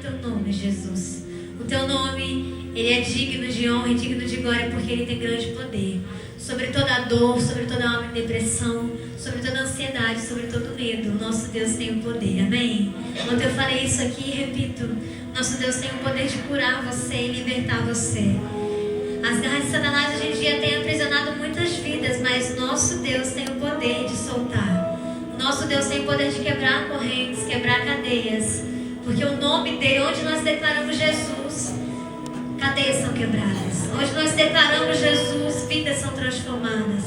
teu nome, Jesus. O teu nome, ele é digno de honra e digno de glória, porque ele tem grande poder sobre toda dor, sobre toda alma em depressão, sobre toda ansiedade, sobre todo medo. O nosso Deus tem o poder, amém? Quando eu falei isso aqui, repito, nosso Deus tem o poder de curar você e libertar você. As garras de Satanás hoje em dia têm aprisionado muitas vidas, mas nosso Deus tem o poder de soltar. Nosso Deus tem o poder de quebrar correntes, quebrar cadeias, porque o nome dele, onde nós declaramos Jesus, cadeias são quebradas. Onde nós declaramos Jesus, vidas são transformadas.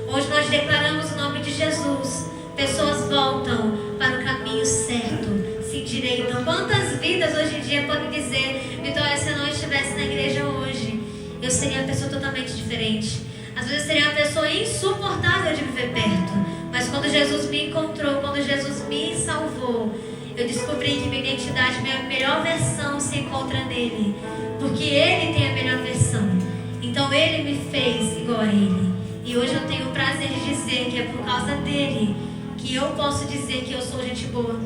Onde nós declaramos o nome de Jesus, pessoas voltam para o caminho certo, se endireitam. Quantas vidas hoje em dia podem dizer: Vitória, se eu não estivesse na igreja hoje, eu seria uma pessoa totalmente diferente. Às vezes eu seria uma pessoa insuportável de viver perto, mas quando Jesus me encontrou, quando Jesus me salvou, eu descobri que minha identidade, minha melhor versão se encontra nele, porque ele tem a melhor versão. Então ele me fez igual a ele. E hoje eu tenho o prazer de dizer que é por causa dele que eu posso dizer que eu sou gente boa,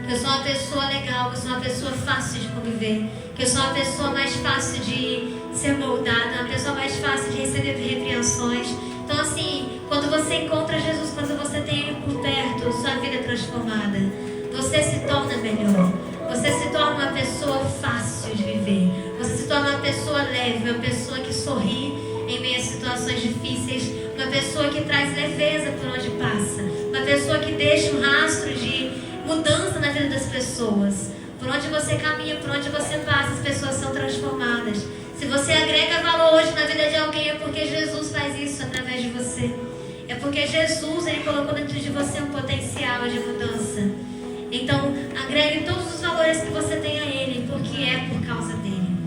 que eu sou uma pessoa legal, que eu sou uma pessoa fácil de conviver, que eu sou uma pessoa mais fácil de ser moldada, uma pessoa mais fácil de receber repreensões. Então assim, quando você encontra Jesus, quando você tem ele por perto, sua vida é transformada. Você se torna melhor. Você se torna uma pessoa fácil de viver. Você se torna uma pessoa leve, uma pessoa que sorri em meio a situações difíceis, uma pessoa que traz leveza por onde passa, uma pessoa que deixa um rastro de mudança na vida das pessoas. Por onde você caminha, por onde você passa, as pessoas são transformadas. Se você agrega valor hoje na vida de alguém, é porque Jesus faz isso através de você. É porque Jesus, ele colocou dentro de você um potencial de mudança. Então, agregue todos os valores que você tem a ele, porque é por causa dele.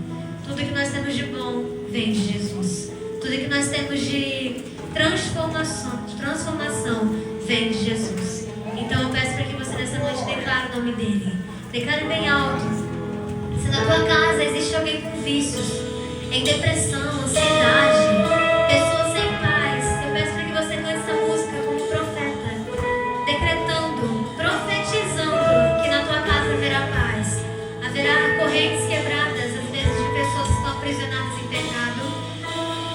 Tudo que nós temos de bom vem de Jesus. Tudo que nós temos de transformação vem de Jesus. Então eu peço para que você nessa noite declare o nome dele. Declare bem alto. Se na tua casa existe alguém com vícios, em depressão, ansiedade, pessoas sem paz, eu peço para que você cante essa música como profeta, decretando, profetizando que na tua casa haverá paz, haverá correntes quebradas, às vezes de pessoas que estão aprisionadas em pecado,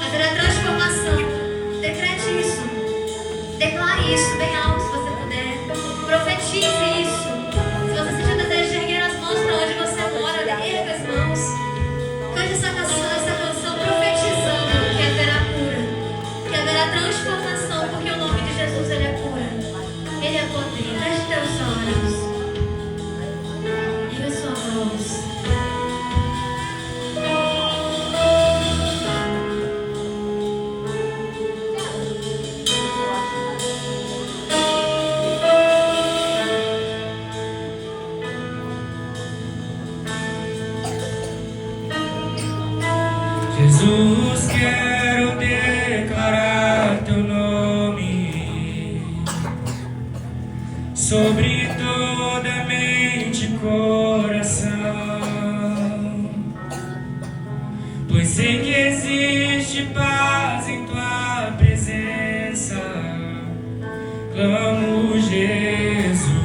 haverá transformação. Decrete isso, declare isso bem alto se você puder, profetize isso. Se você sentir o desejo de erguer as mãos para onde você mora, erga as mãos, cante essa canção profetizando que haverá cura, que haverá transformação, porque o nome de Jesus, ele é cura, ele é poder. Feche teus olhos, erga sua voz. Jesus, quero declarar teu nome sobre toda mente e coração, pois sei que existe paz em tua presença. Clamo Jesus.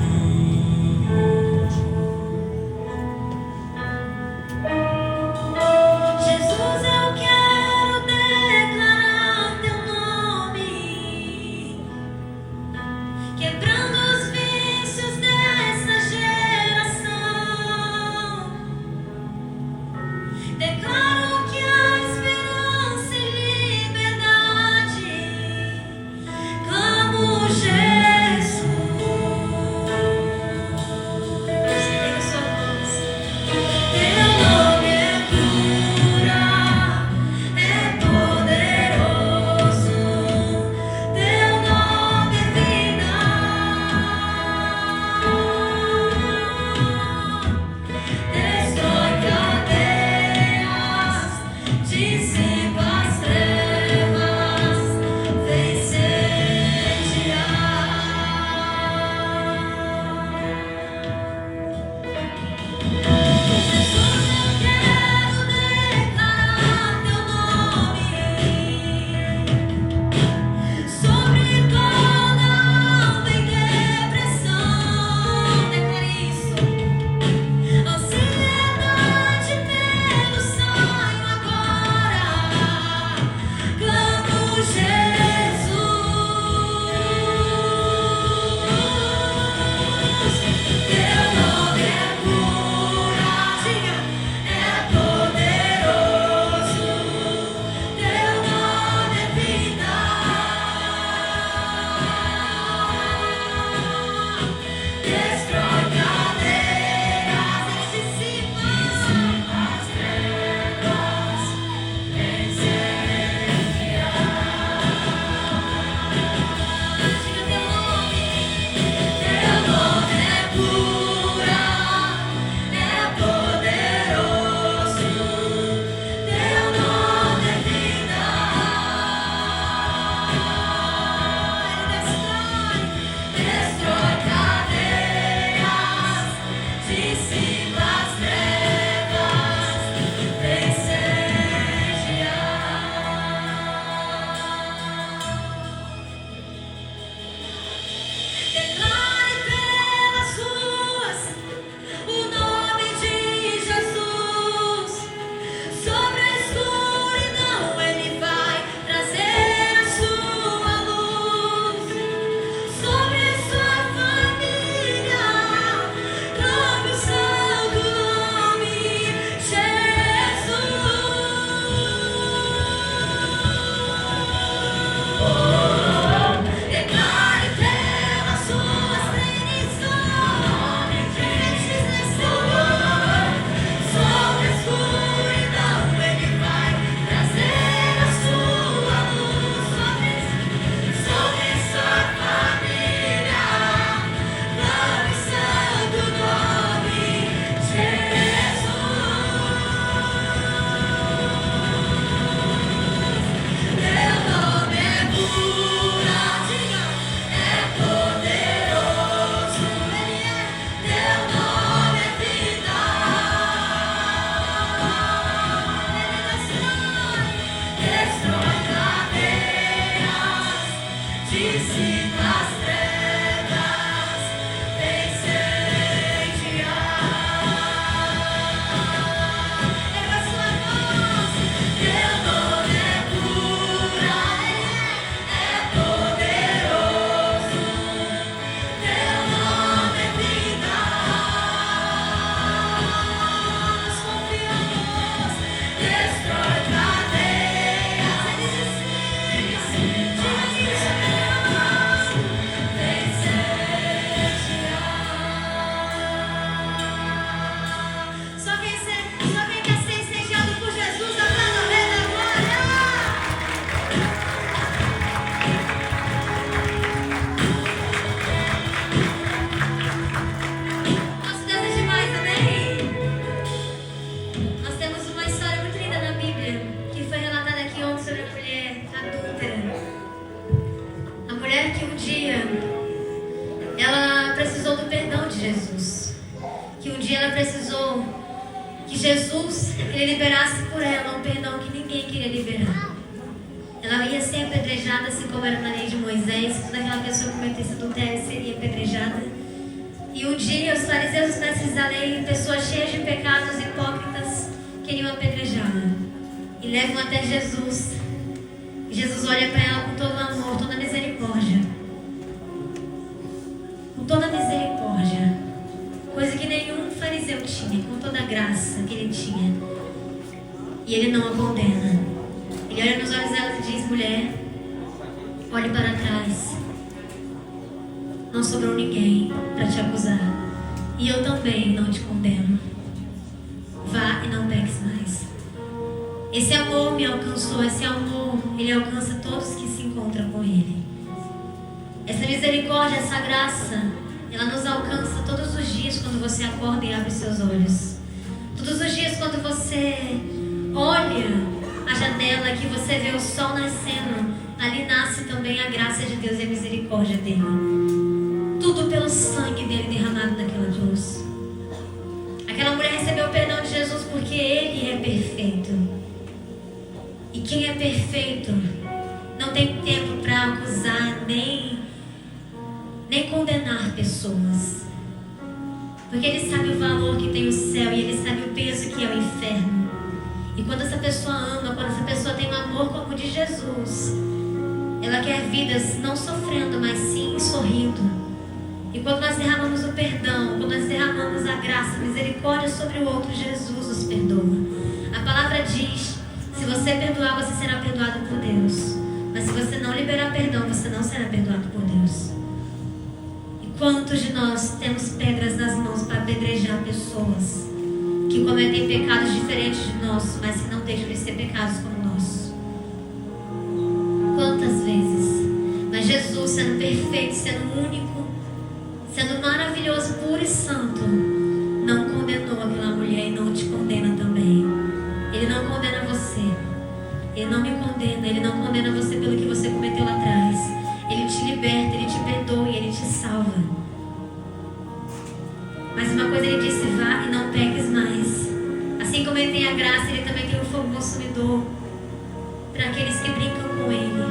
dia ela precisou que Jesus ele liberasse por ela um perdão que ninguém queria liberar. Ela ia ser apedrejada, assim como era na lei de Moisés. Toda aquela pessoa que cometesse adultério seria apedrejada. E um dia os fariseus, os mestres da lei, pessoas cheias de pecados, hipócritas, queriam apedrejá-la. E levam até Jesus. E Jesus olha para ela com todo amor, toda misericórdia. Com toda misericórdia. Coisa que nenhum fariseu tinha, com toda a graça que ele tinha. E ele não a condena. Ele olha nos olhos dela e diz: mulher, olhe para trás. Não sobrou ninguém para te acusar. E eu também não te condeno. Vá e não peques mais. Esse amor me alcançou. Esse amor, ele alcança todos que se encontram com ele. Essa misericórdia, essa graça, ela nos alcança todos os dias quando você acorda e abre seus olhos. Todos os dias quando você olha a janela, que você vê o sol nascendo, ali nasce também a graça de Deus e a misericórdia dele. Tudo pelo sangue dele derramado naquela cruz. Aquela mulher recebeu o perdão de Jesus porque ele é perfeito. E quem é perfeito não tem tempo para acusar nem condenar pessoas. Porque ele sabe o valor que tem o céu e ele sabe o peso que é o inferno. E quando essa pessoa ama, quando essa pessoa tem um amor como o de Jesus, ela quer vidas não sofrendo, mas sim sorrindo. E quando nós derramamos o perdão, quando nós derramamos a graça, a misericórdia sobre o outro, Jesus nos perdoa. A palavra diz: se você perdoar, você será perdoado por Deus. Mas se você não liberar perdão, você não será perdoado por Deus. E quantos de nós temos pedras nas mãos para apedrejar pessoas que cometem pecados diferentes de nós, mas que não deixam de ser pecados como nós? Quantas vezes? Mas Jesus, sendo perfeito, sendo único, sendo maravilhoso, puro e santo, não condenou aquela mulher e não te condena também. Ele não condena você. Ele não me condena. Ele não condena você pelo que você cometeu lá atrás. Ele te liberta, ele te perdoa e ele te salva. Mas uma coisa ele disse: vá e não peques mais. Assim como ele tem a graça, ele também tem um fogo consumidor para aqueles que brincam com ele.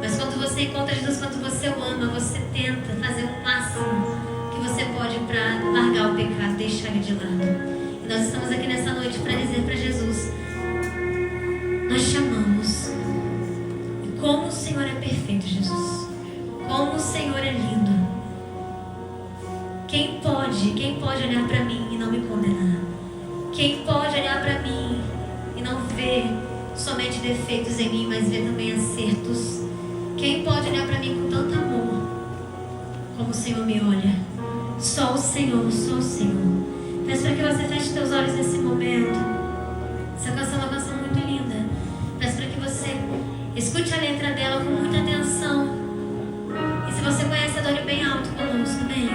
Mas quando você encontra Jesus, quando você o ama, você tenta fazer o máximo que você pode para largar o pecado, deixar ele de lado. E nós estamos aqui nessa noite para dizer para Jesus: nós te amamos. E como o Senhor é perfeito, Jesus. Como o Senhor é lindo. Quem pode olhar para mim e não me condenar? Quem pode olhar para mim e não ver somente defeitos em mim, mas ver também acertos? Quem pode olhar para mim com tanto amor como o Senhor me olha? Só o Senhor, só o Senhor. Peço para que você feche seus olhos nesse momento. Essa canção é uma canção muito linda. Peço para que você escute a letra dela com muita atenção. E se você conhece, adore bem alto conosco, amém?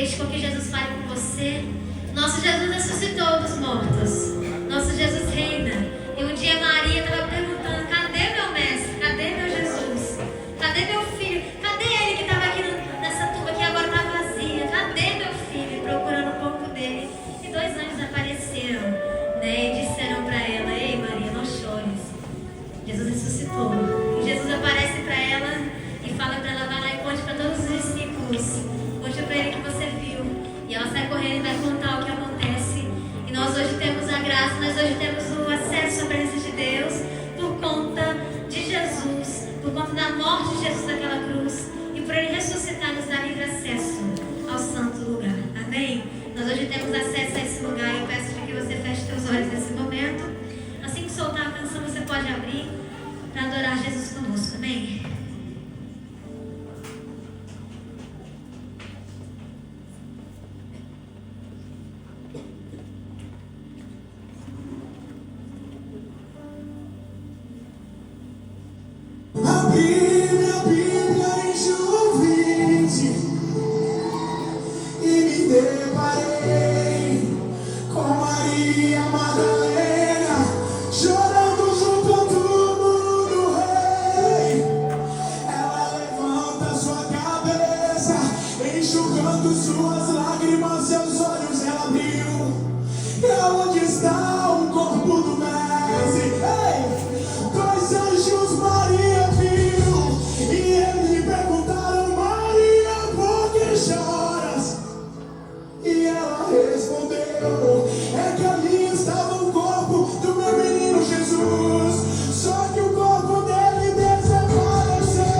Deixe com que Jesus fale com você. Nosso Jesus ressuscitou dos mortos. Nosso Jesus reina. E um dia Maria estava perguntando: cadê meu mestre? Cadê meu Jesus? Cadê meu filho? Cadê ele que estava aqui nessa tumba que agora está vazia? Cadê meu filho? Procurando o corpo dele. E 2 anjos apareceram, né? E disseram para ela: ei Maria, não chores. Jesus ressuscitou. E Jesus aparece para ela e fala para ela: vai lá e conte para todos os discípulos. Conte para ele que você viu. E ela sai correndo e vai contar o que acontece. E nós hoje temos a graça, nós hoje temos o acesso à presença de Deus por conta de Jesus, por conta da morte de Jesus naquela cruz. E por ele ressuscitar, nos dá livre acesso ao santo lugar. Amém? Nós hoje temos acesso a esse lugar. E eu peço que você feche seus olhos nesse momento. Assim que soltar a canção, você pode abrir para adorar Jesus conosco. Amém? A Bíblia enche o ouvinte e me deparei com Maria Madalena chorando junto ao túmulo do rei. Ela levanta sua cabeça, enxugando suas lágrimas, seus olhos ela abriu. E aonde está o corpo do mestre? Ei! 2 anjos Maria viu e eles lhe perguntaram: Maria, por que choras? E ela respondeu: é que ali estava o corpo do meu menino Jesus, só que o corpo dele desapareceu.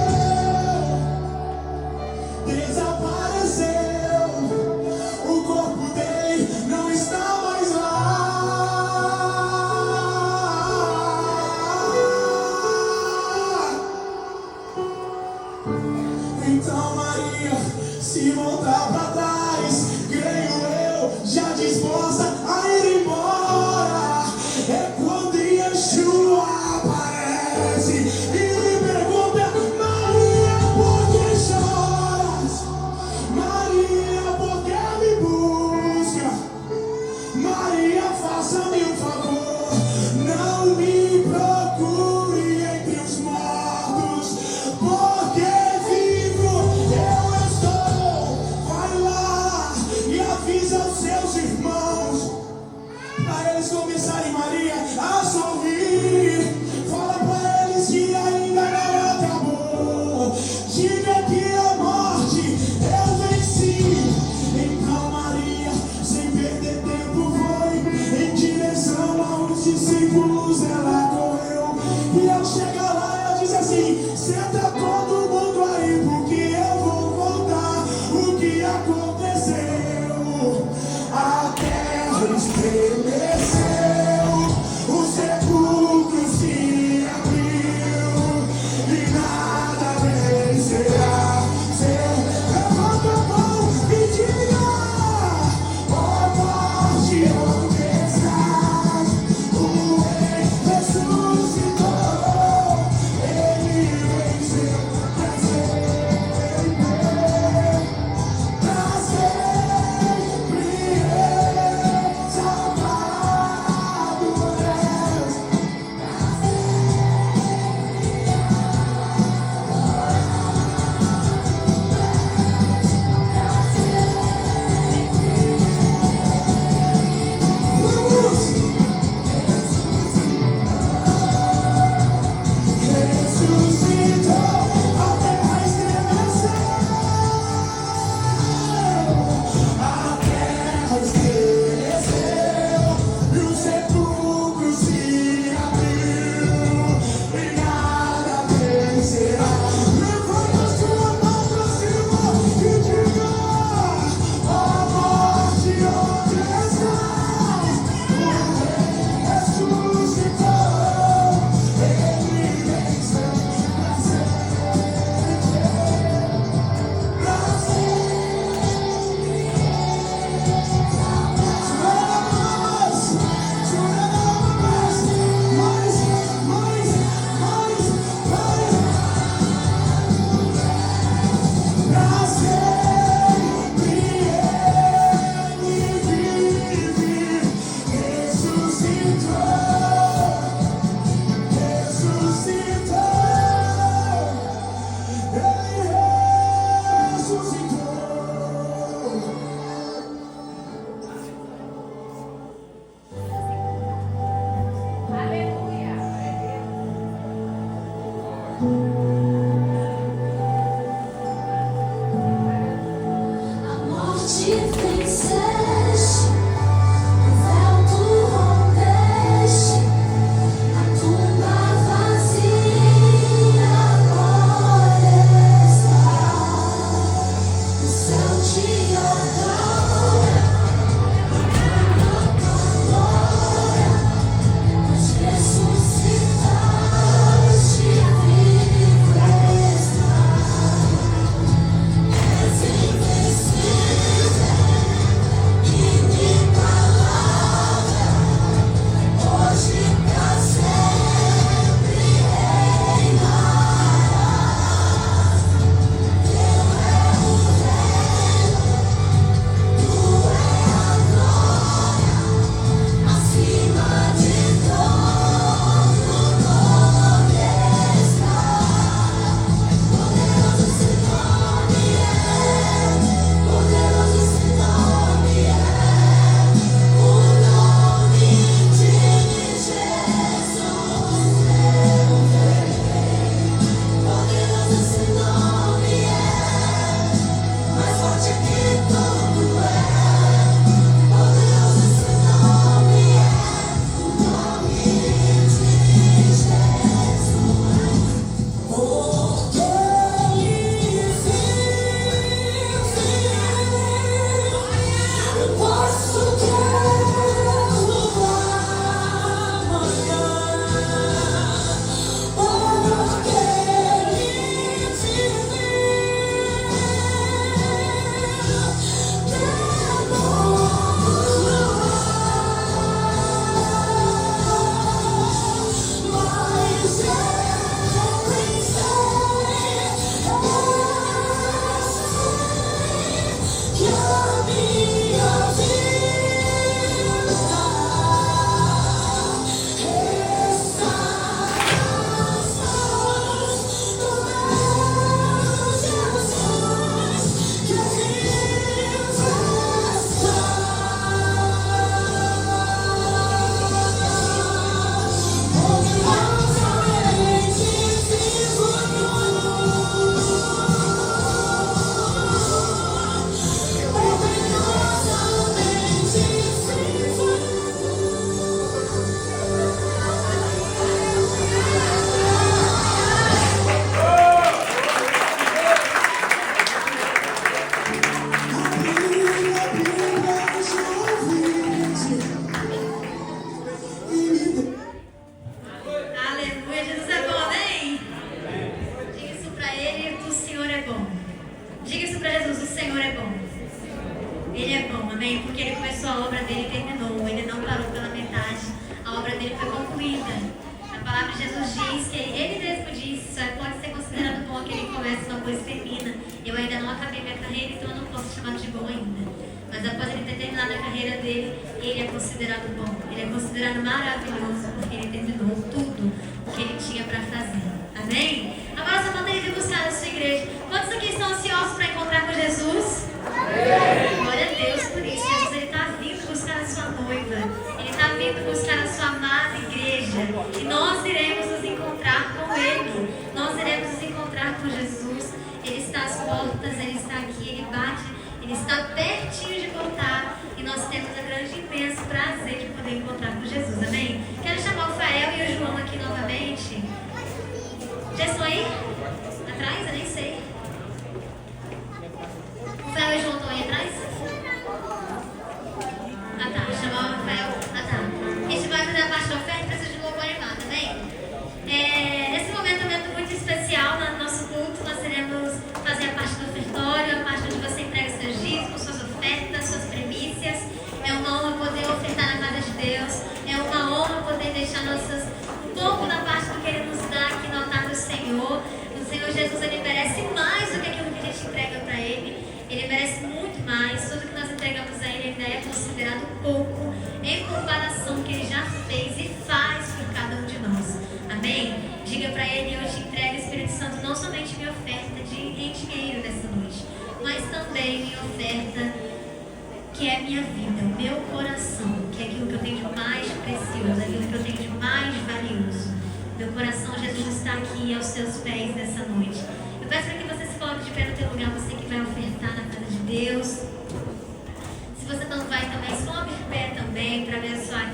O corpo dele não está mais lá. Então Maria se voltar para trás, creio eu, já disposta a ir embora. É quando Yeshua aparece e lhe pergunta: Maria, por que choras? Maria, por que me busca? Maria, faça-me um favor, não me procure entre os mortos, porque eu estou. Vai lá e avisa os seus irmãos para eles começarem, Maria, a sorrir. Fala para eles que ainda não acabou. Diga que a morte eu venci. Então Maria, sem perder tempo, foi em direção aos discípulos. Ela correu e ao chegar lá ela disse assim: senta todo mundo aí, porque eu vou contar o que aconteceu. A terra estremeceu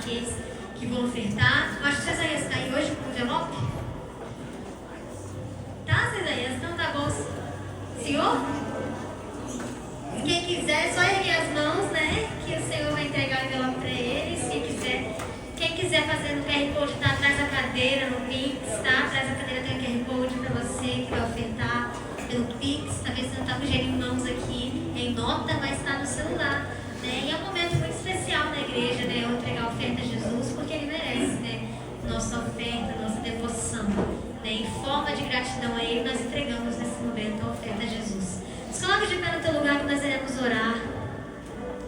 aqueles que vão ofertar. Eu acho que o Cesaías está aí hoje com o envelope. Tá, Cesaías? Então tá bom. Senhor? Quem quiser, só erguer as mãos, né? Que o Senhor vai entregar o envelope para eles. Quem quiser fazer no QR Code, tá atrás da cadeira, no Pix, tá? Atrás da cadeira tem o QR Code para você que vai ofertar pelo Pix. Talvez você não está com dinheiro em mãos aqui, em nota, mas está no celular. Né? E é um momento muito especial na igreja, né? Eu entregar a oferta a Jesus, porque Ele merece, né? Nossa oferta, nossa devoção. Né? Em forma de gratidão a Ele, nós entregamos nesse momento a oferta a Jesus. Se coloque de pé no teu lugar que nós iremos orar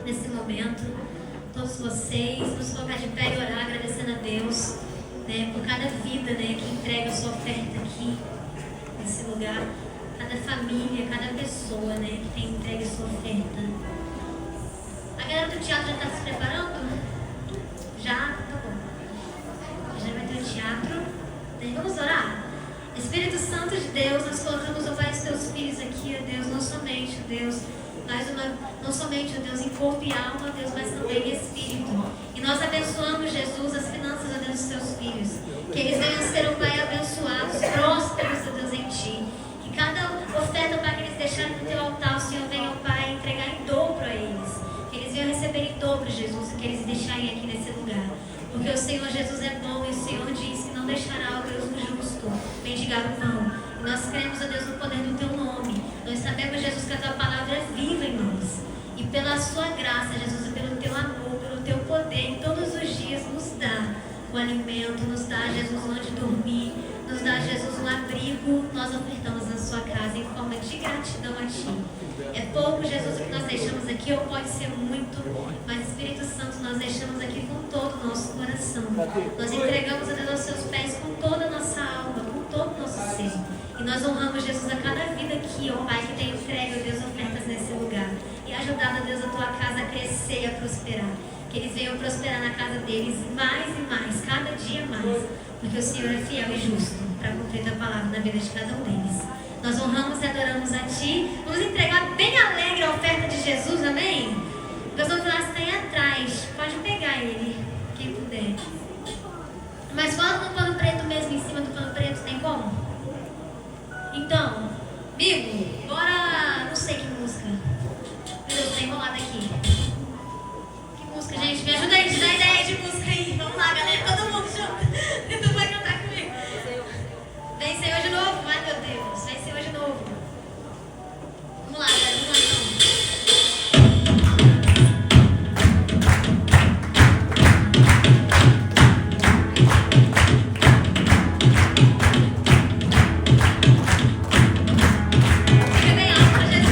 nesse momento. Todos vocês, nos colocar de pé e orar, agradecendo a Deus, né? Por cada vida, né? Que entrega a sua oferta aqui, nesse lugar. Cada família, cada pessoa, né? Que tem entregue a sua oferta. A galera do teatro já está se preparando? Já? Tá bom. Já vai ter o teatro. Vamos orar? Espírito Santo de Deus, nós colocamos, ó Pai, os teus filhos aqui, ó Deus, não somente, ó Deus, não somente, ó Deus, em corpo e alma, ó Deus, mas também em espírito. E nós abençoamos, Jesus, as finanças, ó Deus, dos teus filhos. Que eles venham ser, ó Pai, abençoados, prósperos, ó Deus, em Ti. Que cada oferta, ó Pai, que eles deixarem no Teu altar, o Senhor venha, ó Pai, entregar em dobro a eles. Que eles venham receber em dobro, Jesus, e que eles deixarem aqui nesse lugar. Porque o Senhor Jesus é bom e o Senhor diz que não deixará, ó Deus, o justo mendigar o pão. E nós cremos, ó Deus, no poder do Teu nome. Nós sabemos, Jesus, que a Tua palavra é viva em nós. E pela Sua graça, Jesus, e pelo Teu amor, pelo Teu poder, todos os dias nos dá o alimento, nos dá, Jesus, onde dormir, nos dá, Jesus, um abrigo. Nós ofertamos na Sua casa em forma de gratidão a Ti. É pouco, Jesus, o que nós deixamos aqui, ou pode ser muito, mas Espírito Santo, nós deixamos aqui com todo o nosso coração. Nós entregamos a Deus aos Seus pés com toda a nossa alma, com todo o nosso ser. E nós honramos, Jesus, a cada vida aqui, ó Pai, que tem entregue, ó Deus, ofertas nesse lugar. E ajudado, ó Deus, a Tua casa a crescer e a prosperar. Que eles venham prosperar na casa deles mais e mais, cada dia mais. Porque o Senhor é fiel e justo para cumprir a palavra na vida de cada um deles. Nós honramos e adoramos a Ti. Vamos entregar bem alegre a oferta de Jesus, amém? O pastor Vilas está aí atrás. Pode pegar ele, quem puder. Mas coloca no pano preto mesmo, em cima do pano preto, tem como? Então, amigo, bora, não sei que música. Meu Deus, tá enrolado aqui. Que música, gente? Me ajuda aí, te dá ideia de música aí. Vamos lá, galera, todo mundo junto. Tu vai cantar comigo. Vem Senhor de novo, ai meu Deus, vem Senhor de novo. Vamos lá, galera, vamos lá então. Fica bem alto pra Jesus.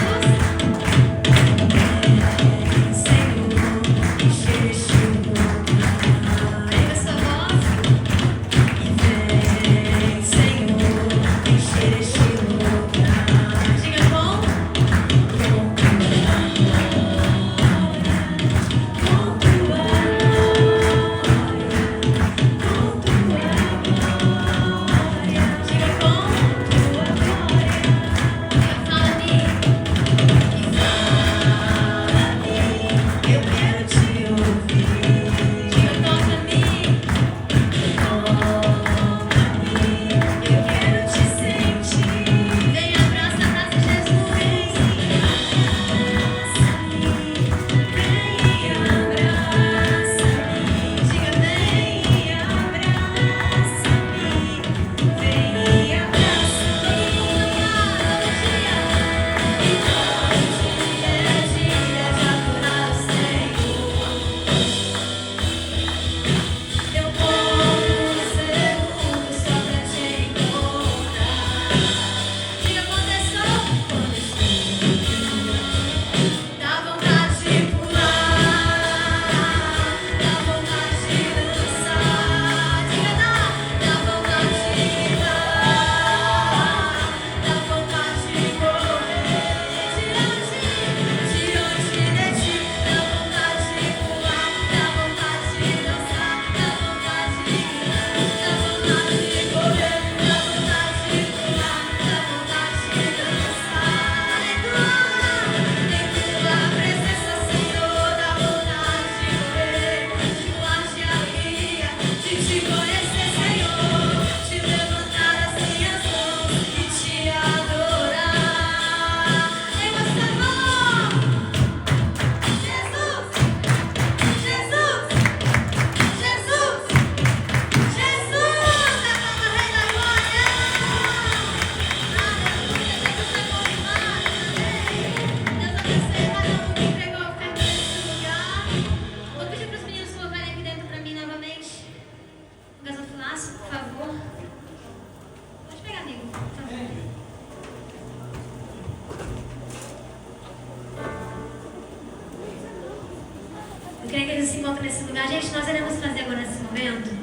creio que eles se encontram nesse lugar. Gente, nós iremos fazer agora nesse momento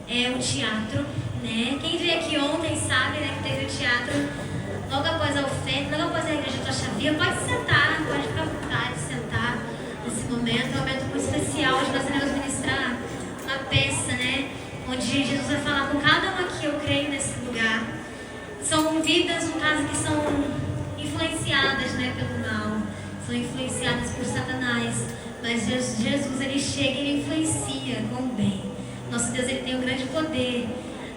um teatro, né? Quem veio aqui ontem sabe, né, que teve o teatro logo após a oferta, logo após a igreja de Toxavia. Pode sentar, pode ficar à vontade de sentar nesse momento. É um momento muito especial, onde nós iremos ministrar uma peça, né? Onde Jesus vai falar com cada um aqui, eu creio, nesse lugar. São vidas, no caso, que são influenciadas, né, pelo mal, são influenciadas por Satanás, mas Jesus, ele chega e ele influencia com o bem. Nosso Deus, ele tem um grande poder.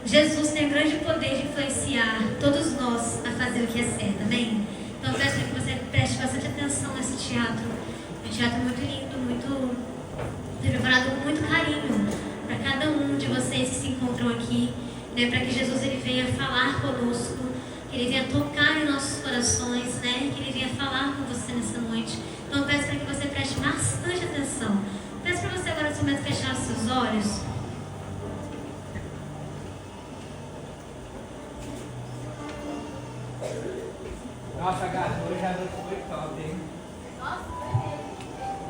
Jesus tem um grande poder de influenciar todos nós a fazer o que é certo, amém? Então eu peço que você preste bastante atenção nesse teatro. É um teatro muito lindo, muito preparado com muito carinho para cada um de vocês que se encontram aqui, né, para que Jesus, ele venha falar conosco, que ele venha tocar em nossos corações, né, que ele venha falar com você nessa noite. Então eu peço para que você preste bastante atenção. Peço para você agora, nesse momento, fechar os seus olhos. Nossa, cara, hoje a noite foi top, hein? Nossa, foi mesmo.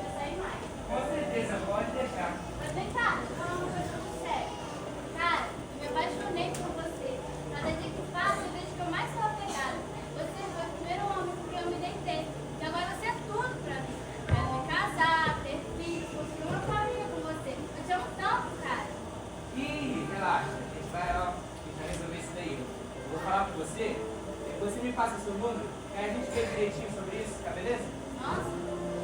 Eu saí mais. Com certeza, pode deixar. Mas vem cá, deixa eu falar uma coisa pra você. Cara, eu me apaixonei por você. Cada dia que passa, eu vejo que eu mais sou apegada. Você foi o primeiro homem com quem eu me deitei. E agora você é tudo pra mim. Quero me casar, ter filhos, construir uma família com você. Eu te amo tanto, cara. Ih, relaxa, a gente vai resolver isso daí. Eu vou falar com você, você me passa seu número, aí a gente vê direitinho sobre isso, tá beleza? Nossa,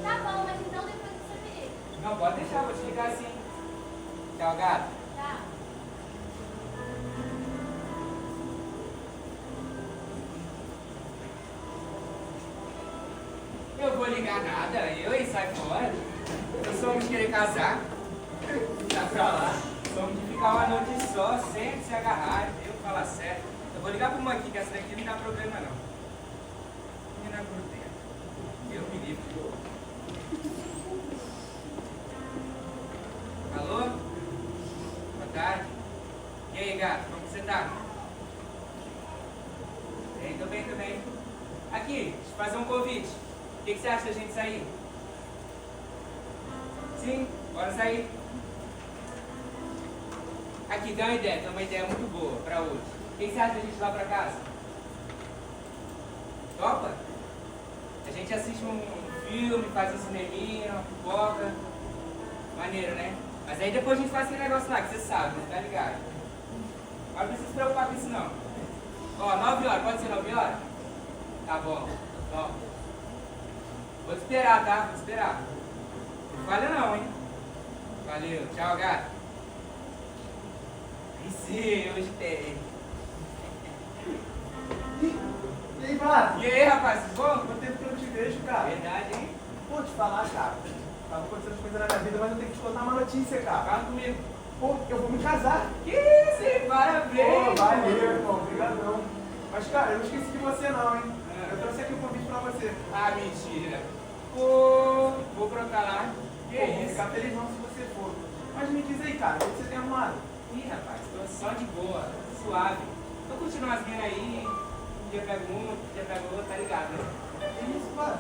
tá bom, mas então depois você me liga. Não, pode deixar, vou te ligar assim. Tchau, gato. Tá. Eu vou ligar nada, e sai fora. Eu sou homem de querer casar. Tá pra lá. Sou homem de ficar uma noite só, sempre se agarrar, eu falar certo. Eu vou ligar pro Monkey, que essa daqui não dá problema não. Menina grudeira. Eu me livro. Alô? Boa tarde. E aí, gato, como você tá? Bem, tô bem, tô bem. Aqui, deixa eu fazer um convite. O que você acha da gente sair? Sim, bora sair. Aqui, tem uma ideia muito boa pra hoje. O que você acha da gente ir lá pra casa? Topa? A gente assiste um filme, faz um cineminha, uma pipoca. Maneiro, né? Mas aí depois a gente faz aquele negócio lá, que você sabe, né? Tá ligado? Mas não precisa se preocupar com isso não. Ó, 9 horas, pode ser 9 horas? Tá bom, ó. Vou te esperar, tá? Vou te esperar. Não falha não, hein? Valeu, tchau, gato. E sim, hoje tem. E aí, Vlad? E aí, rapaz, tudo bom? Quanto tempo que eu não te vejo, cara? Verdade, hein? Pô, te falar, cara. Tava acontecendo coisas na minha vida, mas eu tenho que te contar uma notícia, cara. Fala comigo. Pô, eu vou me casar. Que isso, hein? Parabéns! Pô, valeu, irmão. Obrigadão. Mas, cara, eu não esqueci de você, não, hein? Eu trouxe aqui um convite pra você. Ah, mentira. Pô, vou brotar lá. Que Pô, vou isso? ficar feliz não se você for. Mas me diz aí, cara, o que você tem arrumado? Ih, rapaz, tô só de boa, suave. Tô curtindo umas minas aí. Um dia pego uma, outro dia pego outra, tá ligado, né? Que isso, cara?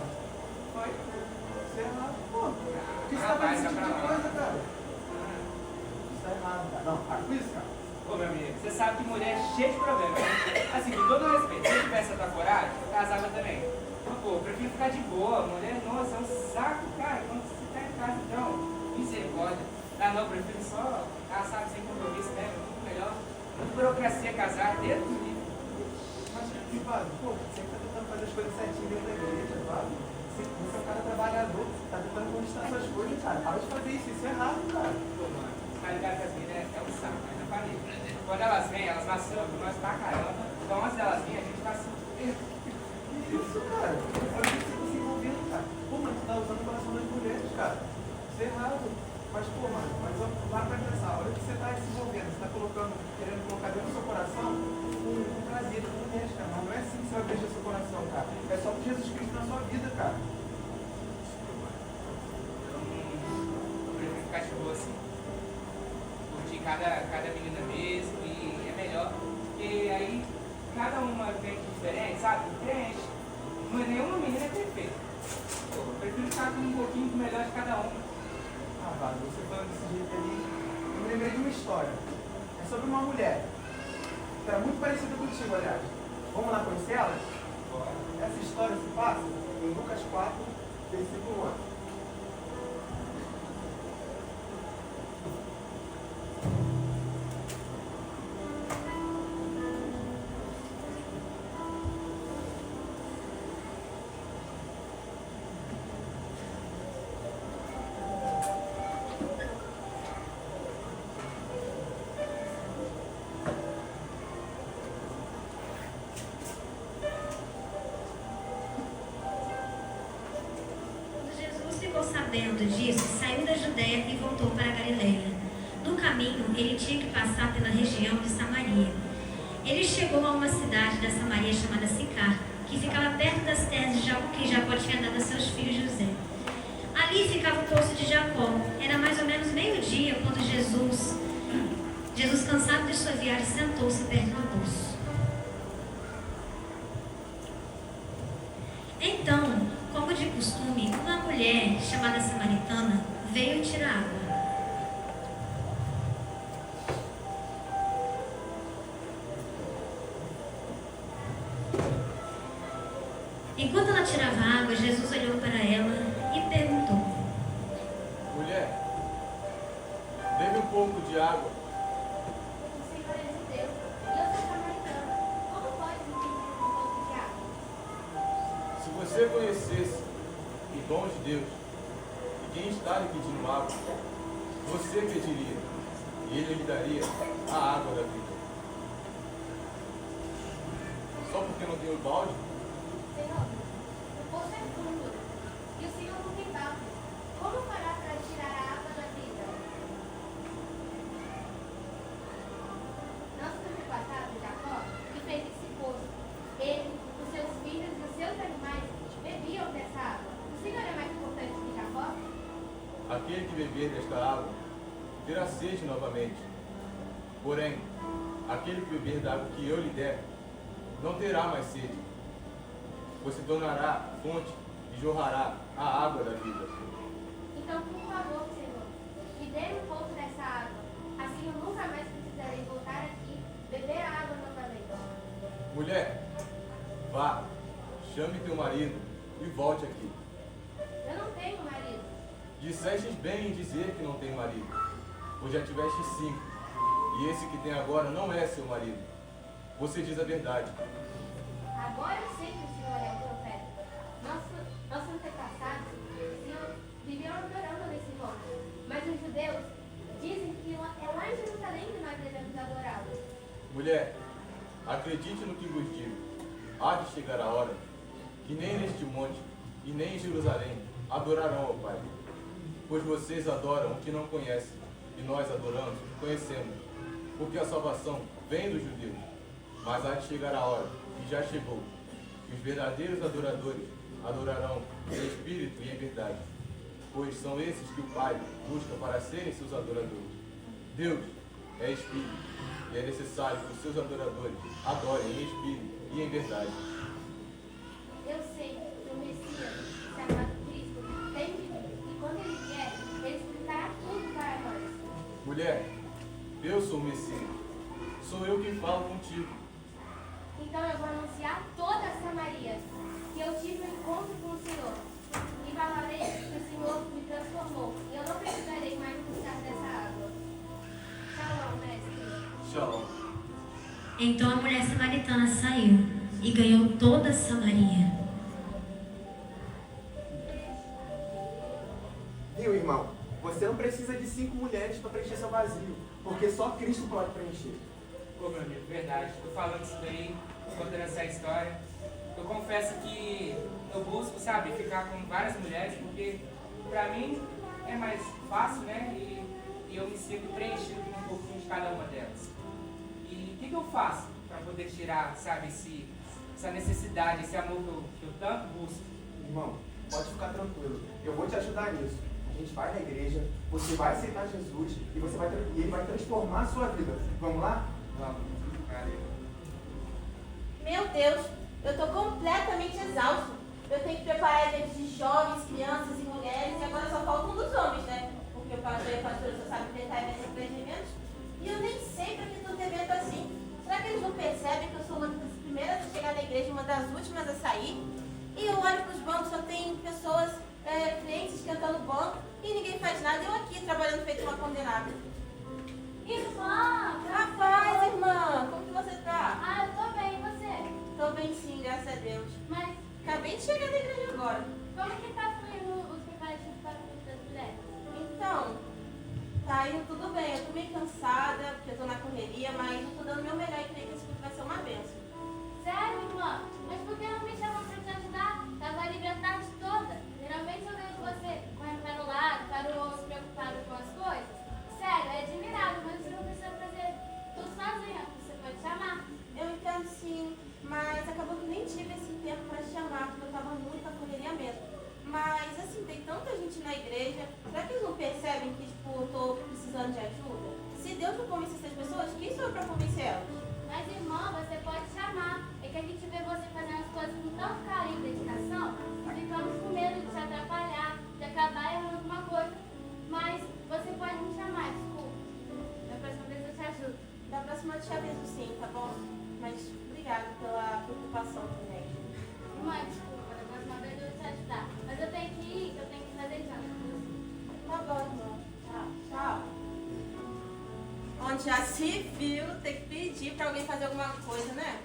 Foi? Você é errado, pô. Por que você tá Rapaz, fazendo esse tá tipo de pra lá. coisa, cara? Isso tá errado, cara. Não, para com isso, cara. Ô, meu amigo, você sabe que mulher é cheia de problemas, né? Assim, com todo respeito, se eu tivesse essa coragem, eu casava também. Mas, pô, eu prefiro ficar de boa. Mulher, nossa, é um saco, cara. Quando você tá em casa, então, misericórdia. Ah, não, eu prefiro só ficar, sabe, sem compromisso, né? Muito melhor. Muito burocracia casar, dentro do livro. Mas, Fábio, pô, você tá tentando fazer as coisas certinho dentro da igreja, Fábio. Você é um cara trabalhador, você tá tentando conquistar suas coisas, cara. Para de fazer isso, isso é errado, cara. Pô, mano, tá ligado que as meninas é um saco, mas eu falei. Quando elas vêm, elas maçãs nós pra caramba. Então, antes delas virem, a gente vai se... Que isso, cara? Olha o que você tá se envolvendo, cara. Pô, mano, você tá usando o coração das mulheres, cara. Isso é errado. Mas, pô, mano, mas para pra pensar, olha o que você tá se envolvendo. Você tá colocando, querendo colocar dentro do seu coração um prazer de mulheres, cara. Mas não é assim que você vai fechar seu coração, cara. É só por Jesus Cristo na sua vida, cara. Eu prefiro ficar de boa assim. Curtir cada menina mesmo e é melhor. Porque aí cada uma vem diferente, sabe? Preenche. Nenhuma menina é perfeita. Pô, eu prefiro ficar com um pouquinho do melhor de cada uma. Rapaz, você falando desse jeito ali, eu me lembrei de uma história. É sobre uma mulher que era muito parecida contigo, aliás. Vamos lá conhecer ela? Essa história se passa em Lucas 4, versículo 1. Sabendo disso, saiu da Judéia e voltou para a Galileia. No caminho, ele tinha que passar pela região de Samaria. Ele chegou a uma cidade da Samaria chamada Sicar, que ficava perto das terras que Jacó tinha dado a seus filhos José. Ali ficava o poço de Jacó. Era mais ou menos meio-dia quando Jesus, cansado de sua viagem, sentou-se perto do poço. Então, como de costume, uma mulher chamada Samaritana veio tirar água. Enquanto ela tirava água, Jesus olhou para ela e perguntou: Mulher, bebe um pouco de água. O Senhor é judeu e eu sou samaritana. Como pode me pedir um pouco de água? Se você conhecesse o dom de Deus e quem está lhe pedindo água, você pediria e ele lhe daria a água da vida. Só porque não tem o balde? Senhor, o poço é fundo e o Senhor não tem balde. Como fará para tirar a água da vida? Nosso antepassado Jacó, que fez esse poço, ele, os seus filhos e os seus animais bebiam dessa água. O Senhor é mais importante que Jacó? Aquele que beber desta água terá sede novamente. Porém, aquele que beber da água que eu lhe der não terá mais sede. Você tornará fonte e jorrará a água da vida. Então, por favor, Senhor, me dê um pouco dessa água. Assim eu nunca mais precisarei voltar aqui, beber a água novamente. Mulher, vá, chame teu marido e volte aqui. Eu não tenho marido. Disseste bem em dizer que não tem marido, pois já tiveste 5, e esse que tem agora não é seu marido. Você diz a verdade. Agora eu sei que o Senhor é o profeta. Nossos antepassados viviam adorando nesse monte. Mas os judeus dizem que é lá em Jerusalém que nós devemos adorá-lo. Mulher, acredite no que vos digo. Há de chegar a hora que nem neste monte e nem em Jerusalém adorarão ao Pai. Pois vocês adoram o que não conhecem, e nós adoramos o que conhecemos, porque a salvação vem dos judeus. Mas há de chegar a hora, e já chegou, que os verdadeiros adoradores adorarão em espírito e em verdade, pois são esses que o Pai busca para serem seus adoradores. Deus é espírito, e é necessário que os seus adoradores adorem em espírito e em verdade. Eu sei que o Messias, chamado Cristo, vem de mim. E quando ele vier, ele explicará tudo para nós. Mulher, eu sou o Messias, sou eu quem falo contigo. Então eu vou anunciar toda a Samaria que eu tive um encontro com o Senhor. E falarei que o Senhor me transformou. E eu não precisarei mais buscar dessa água. Shalom, mestre. Shalom. Então a mulher samaritana saiu e ganhou toda a Samaria. Viu, irmão? Você não precisa de 5 mulheres para preencher seu vazio, porque só Cristo pode preencher. Pô, meu amigo, verdade. Tô falando isso daí, contando essa história. Eu confesso que eu busco, sabe, ficar com várias mulheres, porque pra mim é mais fácil, né? E eu me sinto preenchido com um pouquinho de cada uma delas. E o que eu faço pra poder tirar, sabe, essa necessidade, esse amor que eu tanto busco? Irmão, pode ficar tranquilo. Eu vou te ajudar nisso. A gente vai na igreja, você vai aceitar Jesus e ele vai transformar a sua vida. Vamos lá? Vamos, valeu. Meu Deus, eu estou completamente exausto. Eu tenho que preparar eventos de jovens, crianças e mulheres, e agora só falta um dos homens, né? Porque o faz nada, eu aqui trabalhando feito uma condenada. Irmã! Rapaz, irmã, como que você tá? Ah, eu tô bem, e você? Tô bem sim, graças a Deus. Mas Acabei de chegar da igreja agora. como que tá fluindo os preparativos para o culto das mulheres? Então, tá indo tudo bem. Eu tô meio cansada, porque eu tô na correria, mas eu tô dando o meu melhor e creio que esse culto vai ser uma bênção. Sério, irmã? Mas por que não me chamou pra te ajudar? Tava livre a tarde toda. Geralmente eu vejo você correndo para o lado, para o outro, preocupado com as coisas. Sério, é admirável, mas você não precisa fazer tudo sozinha. Você pode chamar. Eu entendo sim, mas acabou que nem tive esse tempo pra chamar, porque eu tava muito na correria mesmo. Mas assim, tem tanta gente na igreja, será que eles não percebem que tipo, eu tô precisando de ajuda? Se Deus não convence essas pessoas, quem sou eu pra convencer elas? Mas, irmã, você pode chamar. É que a gente vê você fazendo as coisas com tanto carinho e dedicação, ficamos com medo de te atrapalhar, de acabar errando alguma coisa. Mas você pode me chamar, desculpa. Da próxima vez eu te ajudo. Da próxima eu te aviso sim, tá bom? Mas obrigada pela preocupação também. Irmã, desculpa, da próxima vez eu vou te ajudar. Mas eu tenho que ir, que eu tenho que fazer janta. Tá bom, irmão. Tchau. Tchau. Onde já se viu ter que pedir pra alguém fazer alguma coisa, né?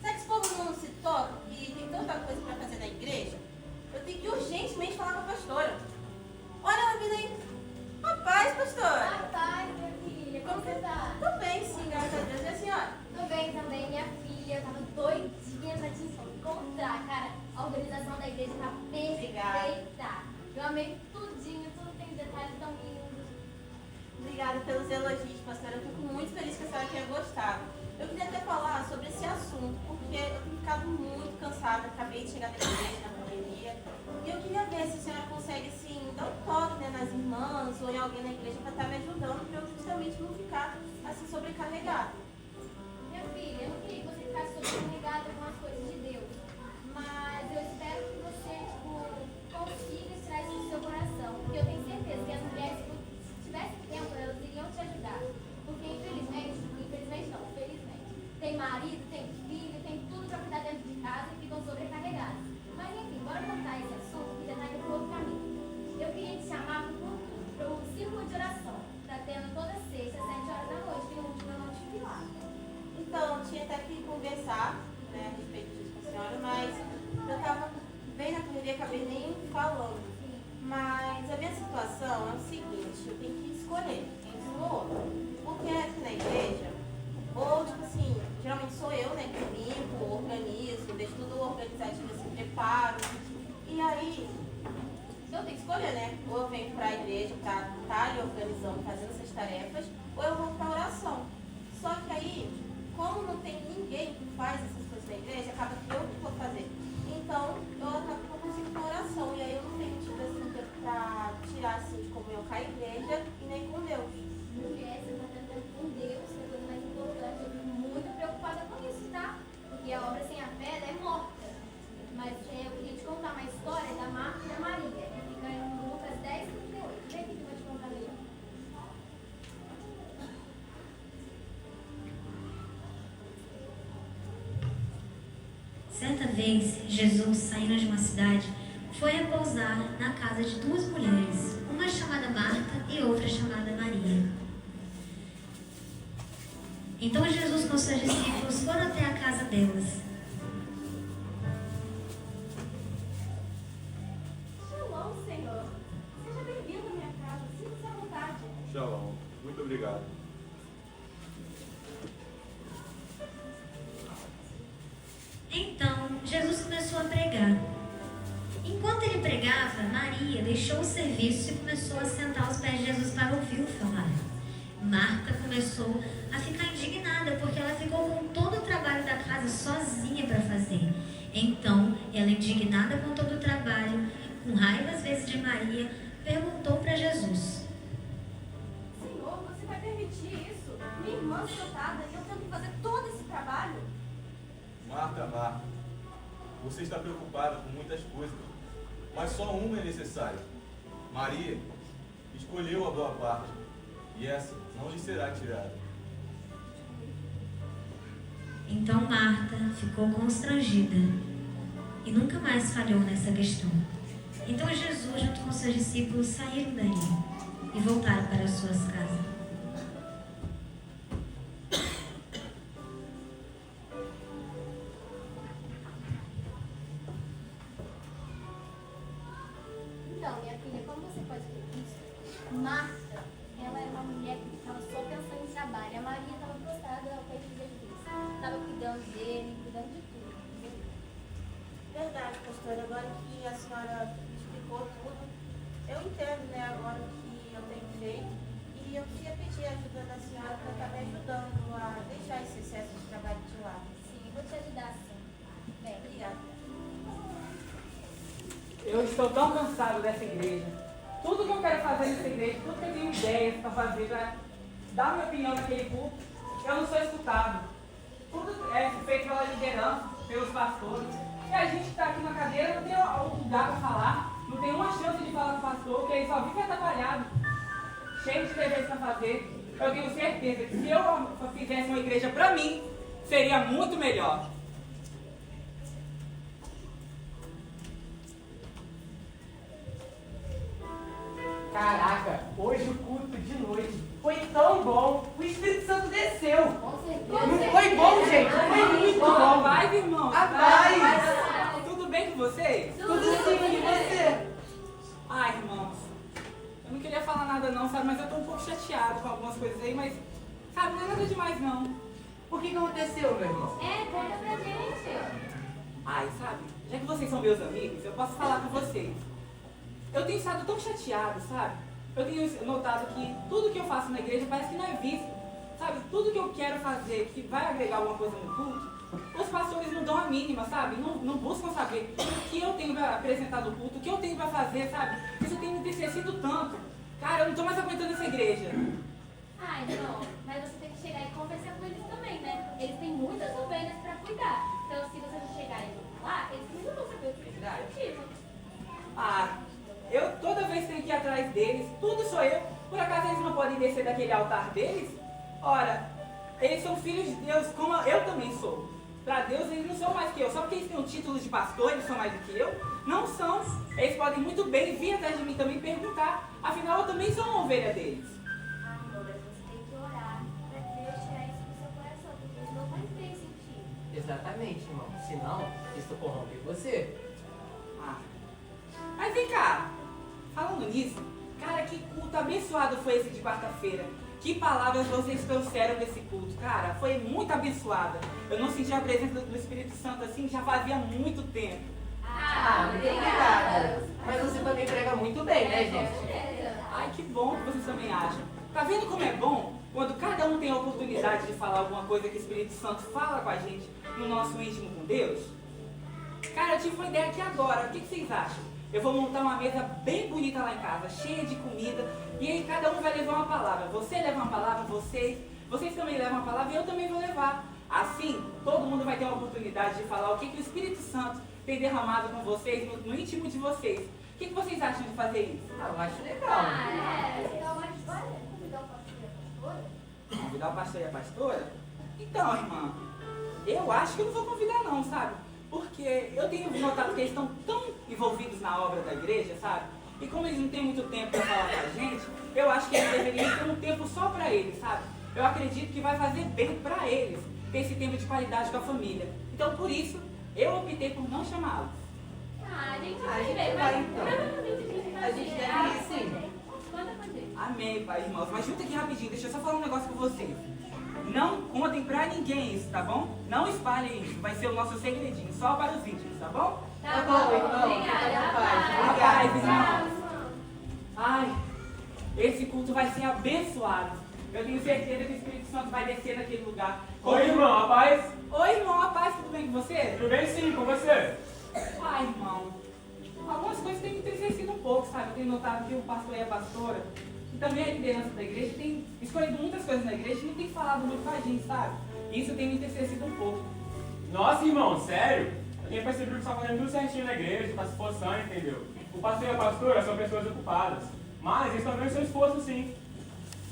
Será que esse povo não se toca e tem tanta coisa pra fazer na igreja? Eu tenho que urgentemente falar com a pastora. Olha ela vindo aí. Rapaz, pastora. Rapaz, minha filha, como você tá? Tô bem, sim, graças a Deus. E a senhora? Tô bem também, minha filha. Eu tava doidinha pra te encontrar, cara. A organização da igreja tá perfeita. Eu amei tudinho, tudo tem detalhes tão lindos. Obrigada pelos elogios, pastora. Eu fico muito feliz que a senhora tenha gostado. Eu queria até falar sobre esse assunto, porque eu tenho ficado muito cansada. Acabei de chegar da igreja, na correria. E eu queria ver se a senhora consegue, assim, dar um toque, né, nas irmãs ou em alguém na igreja para estar me ajudando, para eu justamente não ficar, assim, sobrecarregada. Minha filha, eu não queria que você ficasse sobrecarregada com as coisas de Deus. Mas eu espero que você, tipo, consiga tirar isso do seu coração. Porque eu tenho certeza que as mulheres, se tivessem tempo, elas iriam te ajudar. Porque infelizmente não, felizmente, tem marido, tem filho, tem tudo pra cuidar dentro de casa e ficam sobrecarregadas. Mas enfim, bora voltar esse assunto que já tá indo pro outro caminho. Eu queria te chamar para o círculo de oração. Tá tendo toda sexta, às 7 horas da noite, tem um último eu não te vi lá. Então, eu tinha até que conversar, né, a respeito disso com a senhora, mas eu tava bem na correria, acabei nem falando. Mas a minha situação é o seguinte, eu tenho que escolher entre um ou outro. Porque aqui na igreja, ou tipo assim, geralmente sou eu, né, que limpo, organizo, deixo tudo organizadinho, assim, preparo. E aí, eu tenho que escolher, né? Ou eu venho pra igreja pra estar ali organizando, fazendo essas tarefas, ou eu vou pra oração. Só que aí, como não tem ninguém que faz essas coisas na igreja, acaba que eu que vou fazer. Então, eu acabo que eu consigo pra oração. E aí eu não tenho tido assim tempo pra tirar assim de comunhão com a igreja e nem com Deus. Mulher, você está tratando com Deus, que é a coisa mais importante. Eu fico muito preocupada com isso, tá? Porque a obra sem a fé ela é morta. Mas eu queria te contar uma história da Marta e da Maria, que fica em Lucas 10, 38. Vem aqui que eu vou te contar melhor. Certa vez, Jesus, saindo de uma cidade, foi repousar na casa de duas mulheres, uma chamada Marta e outra chamada Maria. Então Jesus com seus discípulos foram até a casa delas. Shalom, Senhor. Seja bem-vindo à minha casa. Sinta-se à vontade. Shalom. Muito obrigado. Então Jesus começou a pregar. Enquanto ele pregava, Maria deixou o serviço e começou a sentar aos pés de Jesus para ouvi-lo falar. Marta começou a ficar indignada porque ela ficou com todo o trabalho da casa sozinha para fazer. Então, ela, indignada com todo o trabalho, com raiva às vezes de Maria, perguntou para Jesus: Senhor, você vai permitir isso? Minha irmã sentada e eu tendo que fazer todo esse trabalho? Marta, Marta, você está preocupada com muitas coisas, mas só uma é necessária. Maria escolheu a boa parte, e essa não lhe será tirada. Então Marta ficou constrangida e nunca mais falhou nessa questão. Então Jesus, junto com seus discípulos, saíram dali e voltaram para as suas casas. Então, minha filha, como você pode ver isso? Marta, ela era uma mulher que estava só pensando em trabalho. A Maria estava prostrada ao pé de Jesus. Estava cuidando dele, cuidando de tudo. Entendeu? Verdade, pastora. Agora que a senhora explicou tudo, eu entendo, né, agora o que eu tenho feito. E eu queria pedir a ajuda da senhora para estar me ajudando a deixar esse excesso de trabalho de lado. Sim, vou te ajudar sim. Bem, Obrigada. Eu estou tão cansado dessa igreja. Tudo que eu quero fazer nessa igreja, tudo que eu tenho ideias para fazer, para dar minha opinião naquele culto, eu não sou escutado. Tudo é feito pela liderança, pelos pastores. E a gente que está aqui na cadeira não tem um lugar para falar, não tem uma chance de falar com o pastor, porque ele só vive atrapalhado, cheio de deveres para fazer. Eu tenho certeza que se eu fizesse uma igreja para mim, seria muito melhor. Caraca, hoje o culto de noite foi tão bom, o Espírito Santo desceu. com certeza. Não foi bom, gente? Foi muito bom. Paz, irmão. A paz. Tudo bem com vocês? Tudo sim, e você? Ai, irmãos, eu não queria falar nada não, sabe? Mas eu tô um pouco chateado com algumas coisas aí, mas, sabe, não é nada demais não. O que aconteceu, meu irmão? É, conta pra gente. Ai, sabe, já que vocês são meus amigos, eu posso falar com vocês. Eu tenho estado tão chateado, sabe? Eu tenho notado que tudo que eu faço na igreja parece que não é visto. Sabe, tudo que eu quero fazer que vai agregar alguma coisa no culto, os pastores não dão a mínima, sabe? Não buscam saber o que eu tenho para apresentar no culto, o que eu tenho para fazer, sabe? Isso tem me entristecido tanto. Cara, eu não tô mais aguentando essa igreja. Ah, então, mas você tem que chegar e conversar com eles também, né? Eles têm muitas ovelhas pra cuidar. Então, se você não chegar e não falar, eles também não vão saber o que Verdade. é motivo. Ah, eu toda vez tenho que ir atrás deles, tudo sou eu. Por acaso eles não podem descer daquele altar deles? Ora, eles são filhos de Deus, como eu também sou. Para Deus eles não são mais que eu, só porque eles têm o título de pastor, eles são mais do que eu. Não são. Eles podem muito bem vir atrás de mim também e perguntar. Afinal, eu também sou uma ovelha deles. Ah, não, mas você tem que orar pra Deus tirar isso do seu coração, porque eles não vão crer em ti. Exatamente, irmão. Senão, isso corrompe você. Ah. Mas vem cá, falando nisso, cara, que culto abençoado foi esse de quarta-feira. Que palavras vocês trouxeram desse culto, cara, foi muito abençoada. Eu não senti a presença do Espírito Santo assim já fazia muito tempo. Ah, obrigada. Mas você também prega muito bem, né, gente? Ai, que bom que vocês também acham. Tá vendo como é bom quando cada um tem a oportunidade de falar alguma coisa que o Espírito Santo fala com a gente no nosso íntimo com Deus? Cara, eu tive uma ideia aqui agora, o que vocês acham? Eu vou montar uma mesa bem bonita lá em casa, cheia de comida, e aí cada um vai levar uma palavra. Você leva uma palavra, vocês também levam uma palavra e eu também vou levar. Assim, todo mundo vai ter uma oportunidade de falar o que o Espírito Santo tem derramado com vocês, no íntimo de vocês. O que vocês acham de fazer isso? Ah, eu acho legal. Ah, é. Então, mas bora convidar o pastor e a pastora? Convidar o pastor e a pastora? Então, irmã, eu acho que eu não vou convidar não, sabe? Porque eu tenho notado que eles estão tão envolvidos na obra da igreja, sabe? E como eles não têm muito tempo para falar com a gente, eu acho que eles deveriam ter um tempo só para eles, sabe? Eu acredito que vai fazer bem para eles ter esse tempo de qualidade com a família. Então, por isso, eu optei por não chamá-los. Ah, a gente A vai gente ver, vai, mas então. provavelmente a gente vai A gente ver. deve ir, sim. Conta com a gente. Amém, pai, irmãos. Mas junta aqui rapidinho, deixa eu só falar um negócio com vocês. Não contem pra ninguém isso, tá bom? Não espalhem isso, vai ser o nosso segredinho, só para os íntimos, tá bom? Tá bom, então. Obrigada. Fica com paz. Paz. Paz, irmão. Tchau. Ai, esse culto vai ser abençoado. Eu tenho certeza que o Espírito Santo vai descer naquele lugar. Oi, irmão, a paz? Oi, irmão, a paz, tudo bem com você? Tudo bem sim, com você? Ai, irmão, algumas coisas têm me entristecido um pouco, sabe? Eu tenho notado que o pastor e a pastora, e também a liderança da igreja, tem escolhido muitas coisas na igreja e não tem falado muito com a gente, sabe? Isso tem me entristecido um pouco. Nossa, irmão, sério? Eu tenho percebido que você está fazendo tudo certinho na igreja, está se esforçando, entendeu? O pastor e a pastora são pessoas ocupadas, mas eles estão vendo seu esforço sim.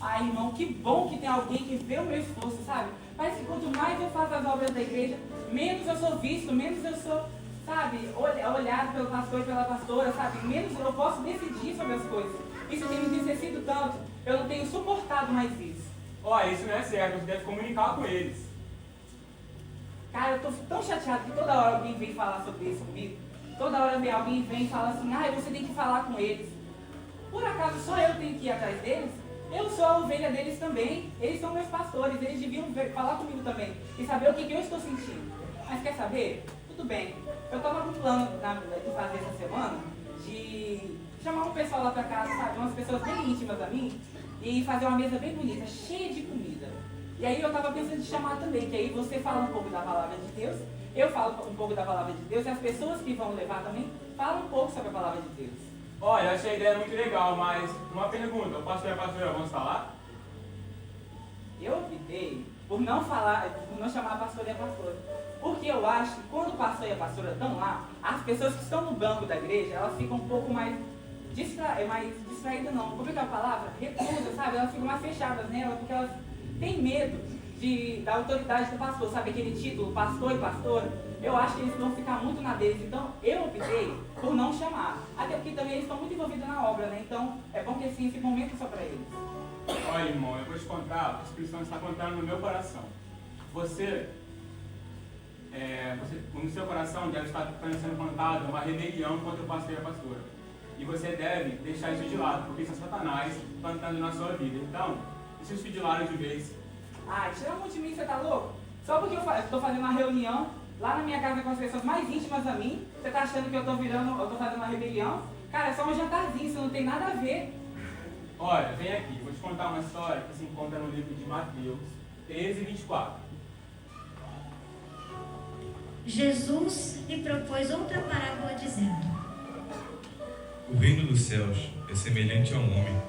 Ai, irmão, que bom que tem alguém que vê o meu esforço, sabe? Parece que quanto mais eu faço as obras da igreja, menos eu sou visto, menos eu sou sabe, olhado pelo pastor e pela pastora, sabe, menos eu posso decidir sobre as coisas. Isso tem me entristecido tanto, eu não tenho suportado mais isso. Olha, isso não é certo, você deve comunicar com eles. Cara, eu tô tão chateado que toda hora alguém vem falar sobre isso comigo. Toda hora alguém vem e fala assim, você tem que falar com eles. Por acaso só eu tenho que ir atrás deles? Eu sou a ovelha deles também. Eles são meus pastores, eles deviam falar comigo também. E saber o que eu estou sentindo. Mas quer saber? Tudo bem. Eu tava com um plano de fazer essa semana, de chamar um pessoal lá pra casa, sabe? Umas pessoas bem íntimas a mim, e fazer uma mesa bem bonita, cheia de comida. E aí eu tava pensando em chamar também, que aí você fala um pouco da palavra de Deus, eu falo um pouco da palavra de Deus, e as pessoas que vão levar também falam um pouco sobre a palavra de Deus. Olha, eu achei a ideia muito legal, mas uma pergunta, o pastor e a pastora vão falar? Eu optei por não falar, por não chamar a pastora e a pastora. Porque eu acho que quando o pastor e a pastora estão lá, as pessoas que estão no banco da igreja, elas ficam um pouco mais distraídas não. Como é que é a palavra? Reclusas, sabe? Elas ficam mais fechadas nela, porque elas têm medo da autoridade do pastor, sabe? Aquele título, pastor e pastora. Eu acho que eles vão ficar muito na deles. Então, eu optei por não chamar. Até porque também eles estão muito envolvidos na obra, né? Então, é bom que assim, esse momento é só para eles. Olha, irmão, eu vou te contar, o Espírito Santo está contando no meu coração. Você, no seu coração deve estar sendo contada uma rebelião contra o pastor e a pastora. E você deve deixar isso de lado, porque isso é Satanás plantando na sua vida. Então, deixa isso de lado de vez. Tira a mão de mim, você tá louco? Só porque eu estou fazendo uma reunião lá na minha casa com as pessoas mais íntimas a mim, você tá achando que eu tô fazendo uma rebelião? Cara, é só um jantarzinho, isso não tem nada a ver. Olha, vem aqui, vou te contar uma história que se encontra no livro de Mateus 13:24. Jesus lhe propôs outra parábola dizendo: O reino dos céus é semelhante a um homem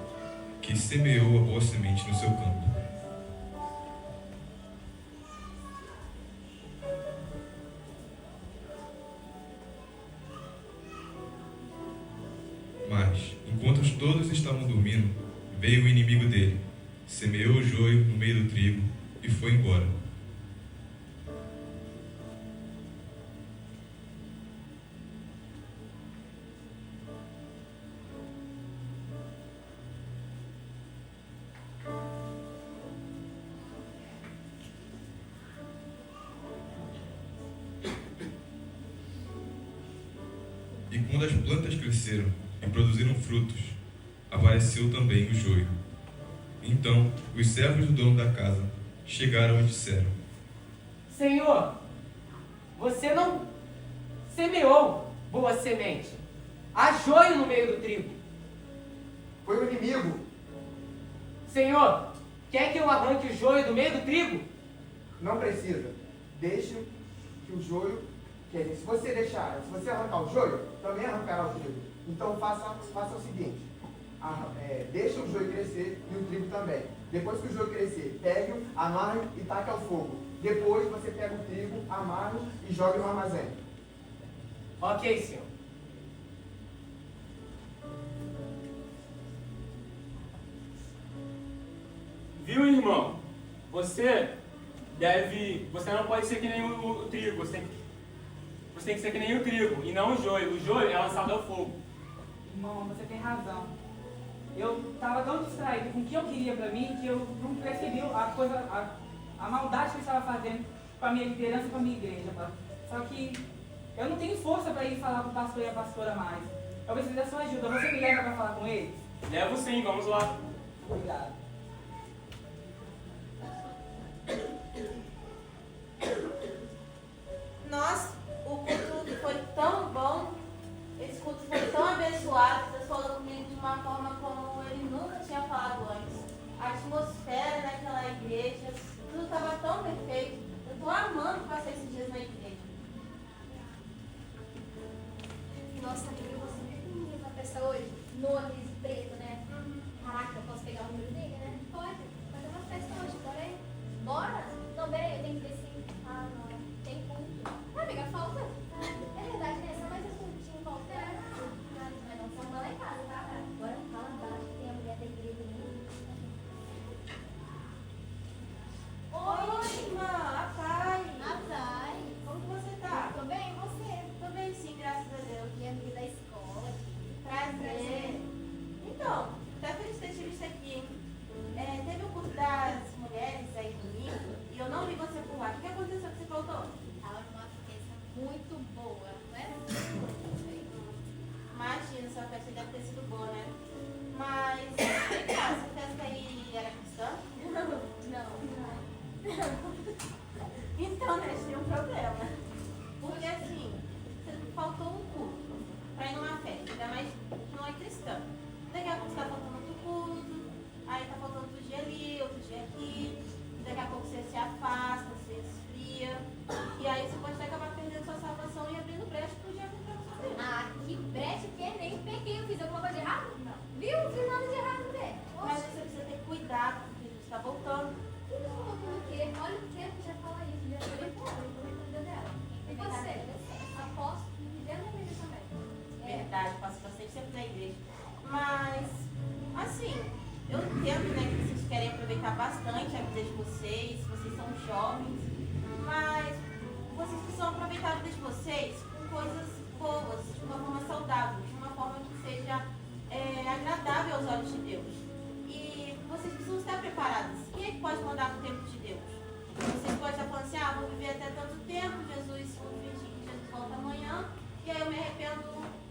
que semeou a boa semente no seu campo. Mas, enquanto todos estavam dormindo, veio o inimigo dele, semeou o joio no meio do trigo e foi embora. E quando as plantas cresceram e produziram frutos, apareceu também o joio. Então, os servos do dono da casa chegaram e disseram: Senhor, você não semeou boa semente. Há joio no meio do trigo. Foi o inimigo. Senhor, quer que eu arranque o joio do meio do trigo? Não precisa. Deixe que o joio, se você arrancar o joio, também arrancará o trigo. Então faça o seguinte, deixa o joio crescer e o trigo também. Depois que o joio crescer, pegue-o, amarre e taque ao fogo. Depois você pega o trigo, amarre e joga no armazém. Ok, senhor. Viu, irmão? Você não pode ser que nem o trigo, você tem que ser que nem o trigo e não o joio. O joio é lançado ao fogo. Irmão, você tem razão. Eu estava tão distraído com o que eu queria para mim que eu não percebi a maldade que eu estava fazendo com a minha liderança e com a minha igreja. Tá? Só que eu não tenho força para ir falar com o pastor e a pastora mais. Eu preciso da sua ajuda. Você me leva para falar com eles? Levo sim, vamos lá. Obrigado. Nossa, o culto foi tão bom, esse culto foi tão abençoado, Deus falou comigo de uma forma como ele nunca tinha falado antes. A atmosfera daquela igreja, tudo estava tão perfeito. Eu estou amando passar esses dias na igreja. Nossa, amiga, você é muito bonita na festa hoje. Nones, preto, né? Caraca, eu posso pegar o número dele, né? Pode. Fazer uma festa hoje, bora aí. Bora? Não, peraí, eu tenho que descer. Ah, não. Tem culto. Ah, amiga, falta. É verdade, né? Só mais um cultinho faltando. Ah, mas não são lá em casa, tá? Agora fala baixo, tem a mulher da igreja, né? Eu entendo, né, que vocês querem aproveitar bastante a vida de vocês são jovens, mas vocês precisam aproveitar a vida de vocês com coisas boas, de uma forma saudável, de uma forma que seja agradável aos olhos de Deus. E vocês precisam estar preparados. Quem é que pode mandar no tempo de Deus? Vocês podem estar falando assim, vou viver até tanto tempo, Jesus, vou fingir que Jesus volta amanhã, e aí eu me arrependo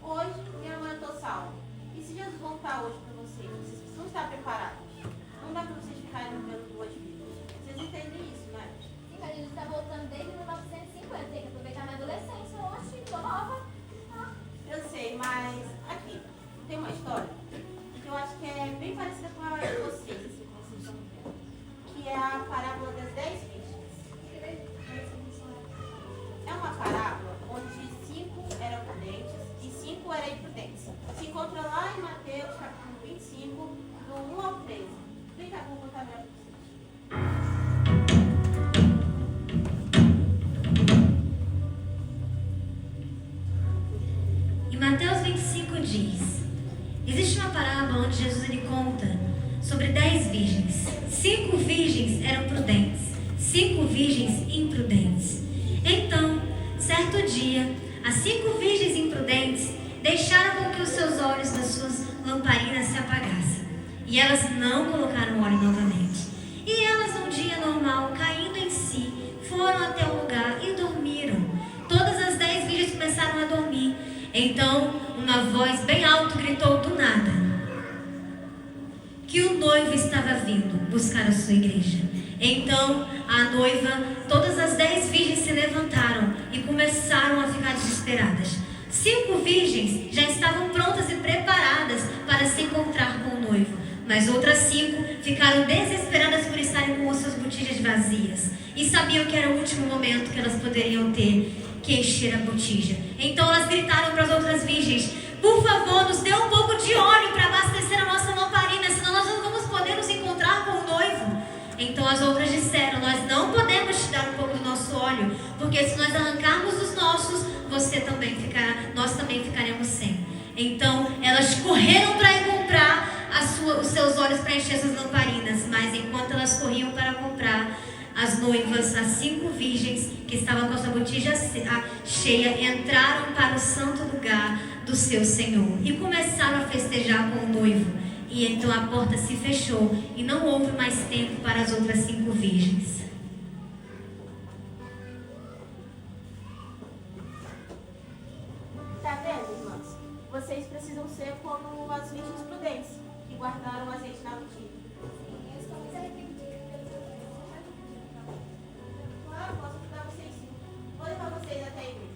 hoje e amanhã eu estou salvo. E se Jesus voltar hoje para vocês precisam estar preparados. Não dá para vocês ficarem vivendo duas vidas. Vocês entendem isso, né? Sim, mas a gente está voltando desde 1950, tem que aproveitar minha adolescência, oxe, tô nova. Eu sei, mas aqui tem uma história que eu acho que é bem parecida com a de vocês, assim, como vocês estão vendo, que é a parábola das 10 virgens. É uma parábola onde 5 eram prudentes e 5 eram imprudentes. Se encontra lá em Mateus, capítulo 25, do 1 ao 13. Vem cá, vou contar melhor para vocês. Em Mateus 25 diz: existe uma parábola onde Jesus ele conta sobre 10 virgens. 5 virgens eram prudentes, 5 virgens imprudentes. Então, certo dia, as 5 virgens imprudentes deixaram com que os seus olhos das suas lamparinas se apagassem. E elas não colocaram óleo novamente. E elas, num dia normal, caindo em si, foram até o lugar e dormiram. Todas as 10 virgens começaram a dormir. Então, uma voz bem alta gritou do nada que o noivo estava vindo buscar a sua igreja. Então, a noiva, todas as 10 virgens se levantaram e começaram a ficar desesperadas. 5 virgens já estavam prontas e preparadas para se encontrar com o noivo, mas outras 5 ficaram desesperadas por estarem com as suas botijas vazias e sabiam que era o último momento que elas poderiam ter que encher a botija. Então elas gritaram para as outras virgens: por favor, nos dê um pouco de óleo para abastecer a nossa lamparina, senão nós não vamos poder nos encontrar com o noivo. Então as outras disseram: nós não podemos te dar um pouco do nosso óleo, porque se nós arrancarmos os nossos, nós também ficaremos sem. Então elas correram para ir comprar os seus óleos para encher suas lamparinas, mas enquanto elas corriam para comprar, as noivas, as 5 virgens que estavam com a sua botija cheia, entraram para o santo lugar do seu Senhor e começaram a festejar com o noivo. E então a porta se fechou e não houve mais tempo para as outras 5 virgens. Tá vendo, irmãs? Vocês precisam ser como as virgens prudentes, que guardaram o azeite na botija. Sim, eu estou muito arrependida. Claro, posso ajudar vocês sim. Vou levar vocês até a igreja.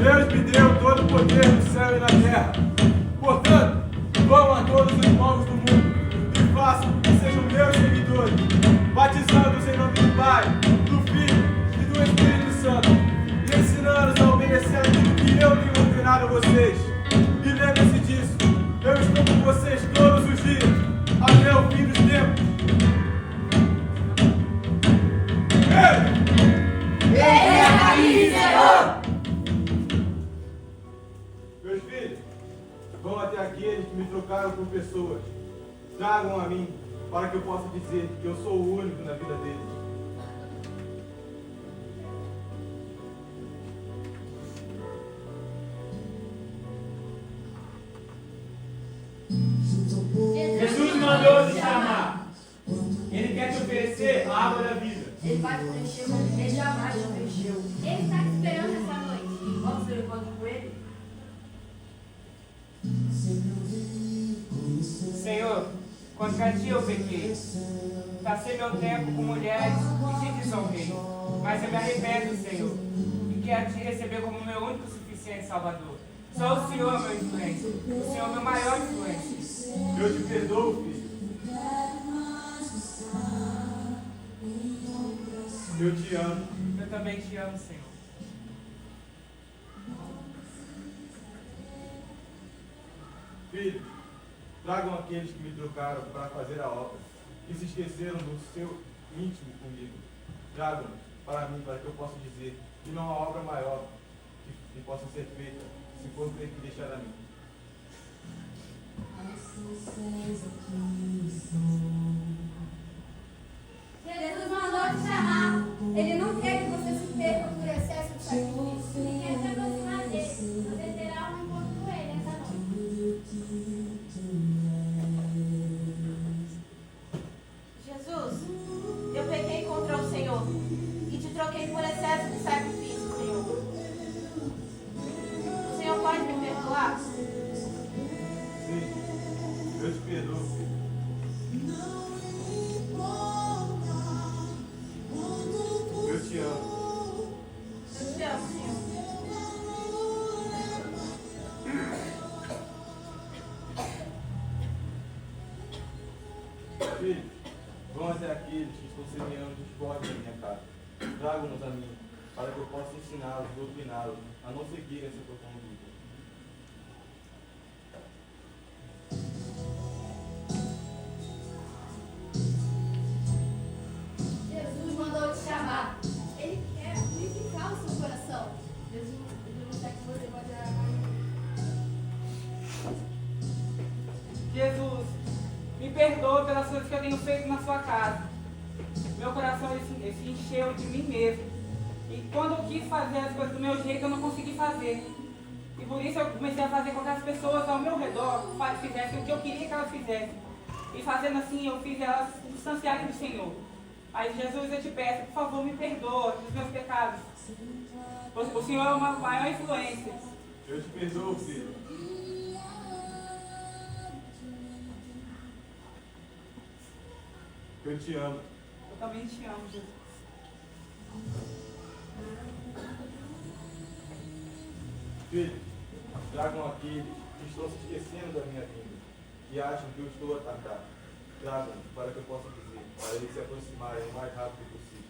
Deus me deu todo o poder no céu e na terra. Portanto, vão a todos os povos do mundo e façam que sejam meus seguidores, batizando-os em nome do Pai, do Filho e do Espírito Santo, e ensinando-os a obedecer aquilo que eu tenho ordenado a vocês. E lembre-se disso, eu estou com vocês todos os dias, até o fim dos tempos. Meus filhos, vão até aqueles que me trocaram por pessoas. Tragam a mim, para que eu possa dizer que eu sou o único na vida deles. Jesus mandou te chamar. Ele quer te oferecer a água da vida. Ele vai te preencher como ele jamais te preencheu. Ele está te esperando essa noite. Vamos ter um encontro com ele? Senhor, contra ti eu pequei. Passei meu tempo com mulheres e te desonrei. Mas eu me arrependo, Senhor, e quero te receber como meu único e suficiente Salvador. Só o Senhor, meu influência. O Senhor, meu maior influência. Eu te perdoo, filho. Eu te amo. Eu também te amo, Senhor. Filho, tragam aqueles que me trocaram para fazer a obra. que se esqueceram do seu íntimo comigo. Tragam-nos para mim, para que eu possa dizer que não há obra maior que possa ser feita, se for ter que deixar a mim. Jesus mandou te chamar. Ele não quer que você se perca por excesso de sacrifício. Ele quer se aproximar dele. Você terá um encontro com ele essa noite. Jesus, eu pequei contra o Senhor e te troquei por excesso de sacrifício, Senhor. O Senhor pode me perdoar? Sim, eu te perdoo. Eu te amo. Eu te amo, Senhor. Filhos, vão até aqueles que estão semeando discórdia na minha casa. Tragam-nos a mim, para que eu possa ensiná-los, doutriná-los, a não seguirem essa tua conduta. Jesus mandou te chamar. Ele quer purificar o seu coração. Jesus quer que você pode Jesus, me perdoe pelas coisas que eu tenho feito na sua casa. Meu coração ele se encheu de mim mesmo. E quando eu quis fazer as coisas do meu jeito, eu não consegui fazer. E por isso eu comecei a fazer com que as pessoas ao meu redor fizessem o que eu queria que elas fizessem. E fazendo assim, eu fiz elas se distanciarem do Senhor. Aí, Jesus, eu te peço, por favor, me perdoa dos meus pecados. O Senhor é uma maior influência. Eu te perdoo, filho. Eu te amo. Eu também te amo, Jesus. Filhos, tragam aqueles que estão se esquecendo da minha vinda e acham que eu estou a atacar. Tragam-nos para que eu possa dizer, para eles se aproximarem o mais rápido possível.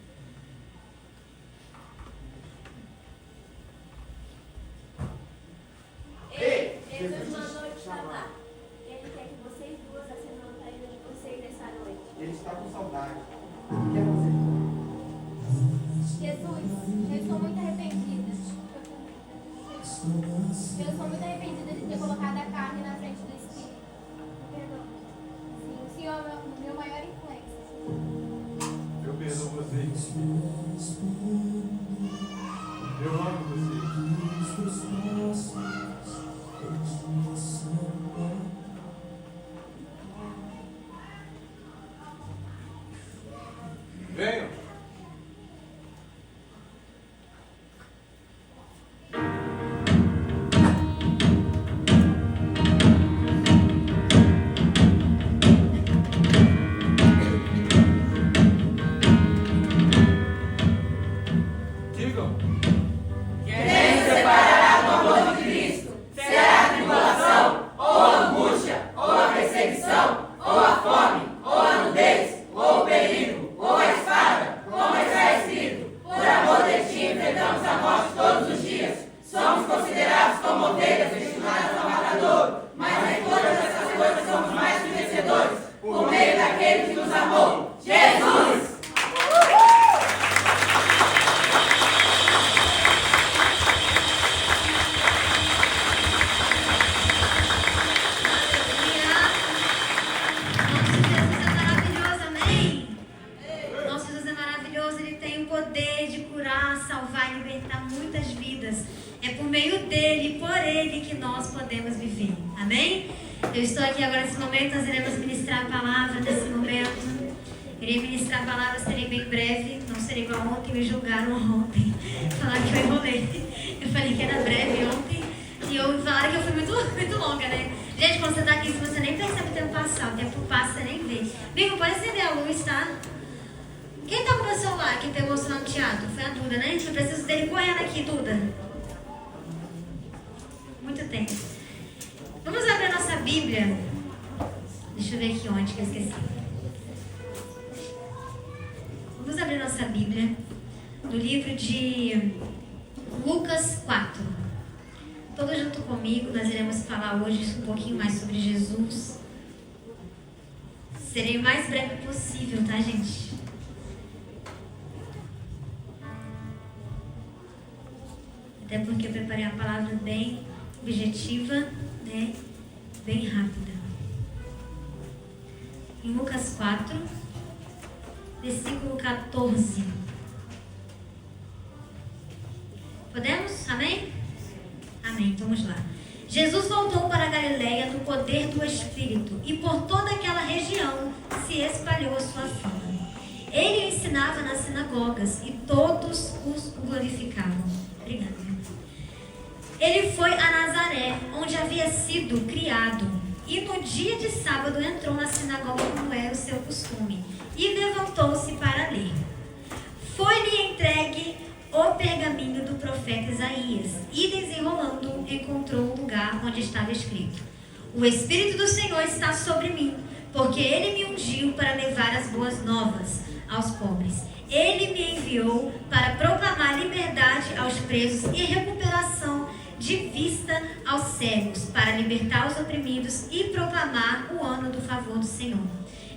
Ei, Jesus mandou te chamar. Ele quer que vocês duas acendam a lâmpada de vocês nessa noite. Ele está com saudade. Quer você? Jesus, eu estou muito arrependida. Eu sou muito arrependida de ter colocado a carne na frente do Espírito. Perdão. Sim, o Senhor é o meu maior influência. Eu perdoo vocês. Eu amo vocês. Venham. Digam. Quem separará do amor de Cristo? Será a tribulação, ou a angústia, ou a perseguição, ou a fome, ou a nudez, ou o perigo, ou a espada, como está escrito: por amor de ti enfrentamos a morte todos os dias. Somos considerados como ovelhas destinadas ao matador, mas em todas essas coisas somos mais que vencedores, por meio daquele que nos amou, Jesus! Nosso Jesus é maravilhoso, Ele tem o poder de curar, salvar e libertar muitas vidas. É por meio dEle, por Ele que nós podemos viver. Amém? Eu estou aqui agora nesse momento, nós iremos ministrar a palavra nesse momento. Irei ministrar a palavra, serei bem breve, não serei igual ontem, me julgaram ontem. Falaram que eu enrolei. Eu falei que era breve ontem e falaram que eu fui muito longa, né? Gente, quando você está aqui, você nem percebe o tempo passar, o tempo passa, você nem vê. Amigo, pode acender a luz, tá? Quem tá com o meu celular que pegou o celular no teatro? Foi a Duda, né? Eu preciso dele correndo aqui, Duda. Muito tempo. Vamos abrir a nossa Bíblia. Deixa eu ver aqui onde que eu esqueci. Vamos abrir a nossa Bíblia no livro de Lucas 4. Todos junto comigo, nós iremos falar hoje um pouquinho mais sobre Jesus. Serei o mais breve possível, tá, gente? Até porque eu preparei a palavra bem objetiva, né? Bem rápida. Em Lucas 4, versículo 14. Podemos? Amém? Amém, vamos lá. Jesus voltou para a Galileia no poder do Espírito, e por toda aquela região se espalhou a sua fama. Ele ensinava nas sinagogas, e todos os glorificavam. Obrigada. Ele foi a Nazaré, onde havia sido criado, e no dia de sábado entrou na sinagoga como era o seu costume, e levantou-se para ler. Foi-lhe entregue o pergaminho do profeta Isaías, e desenrolando-o, encontrou o lugar onde estava escrito: O Espírito do Senhor está sobre mim, porque Ele me ungiu para levar as boas novas aos pobres. Ele me enviou para proclamar liberdade aos presos e recuperação de vista aos cegos, para libertar os oprimidos e proclamar o ano do favor do Senhor.